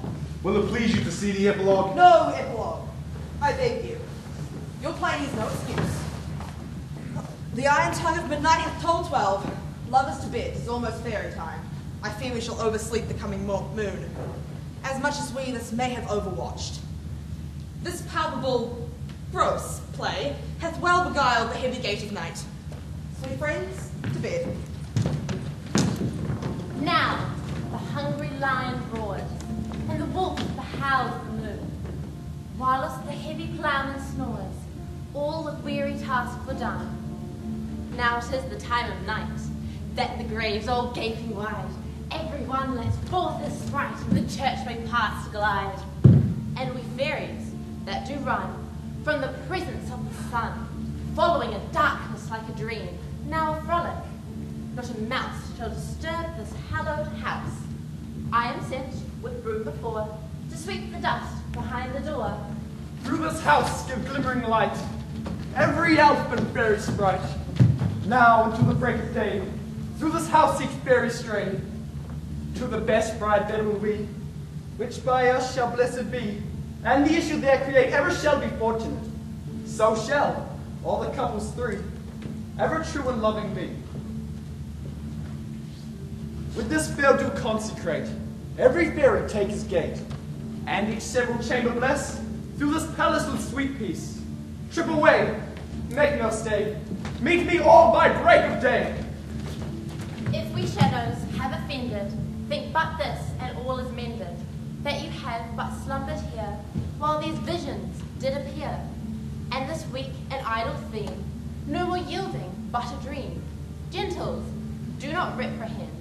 Will it please you to see the epilogue? No epilogue. I beg you. Your play needs no excuse. The iron tongue of midnight hath told 12. Lovers to bed, 'tis almost fairy time. I fear we shall oversleep the coming moon, as much as we this may have overwatched. This palpable, gross play hath well beguiled the heavy gate of night. Sweet friends, to bed. Now the hungry lion roared, and the wolf howls at the moon. Whilst the heavy ploughman snores, all the weary tasks were done. Now it is the time of night, that the graves all gaping wide, everyone lets forth his sprite, and the church may pass to glide. And we fairies that do run from the presence of the sun, following a darkness like a dream, now a frolic. Not a mouse shall disturb this hallowed house. I am sent with broom before to sweep the dust behind the door. Through this house give glimmering light every elf and fairy sprite. Now until the break of day, through this house each fairy stray. To the best bride bed will we, which by us shall blessed be, and the issue there create ever shall be fortunate. So shall all the couples three ever true and loving be. With this veil do consecrate, every fairy take his gate, and each several chamber bless, through this palace with sweet peace. Trip away, make no stay, meet me all by break of day. If we shadows have offended, think but this, and all is mended, that you have but slumbered here, while these visions did appear, and this weak and idle theme, no more yielding, but a dream. Gentles, do not reprehend.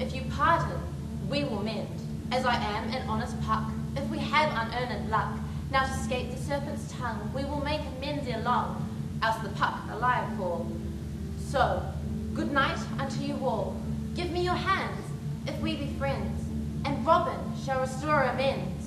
If you pardon, we will mend. As I am an honest puck, if we have unearned luck, now to escape the serpent's tongue, we will make amends ere long, else the puck a lion fall. So, good night unto you all. Give me your hands, if we be friends, and Robin shall restore amends.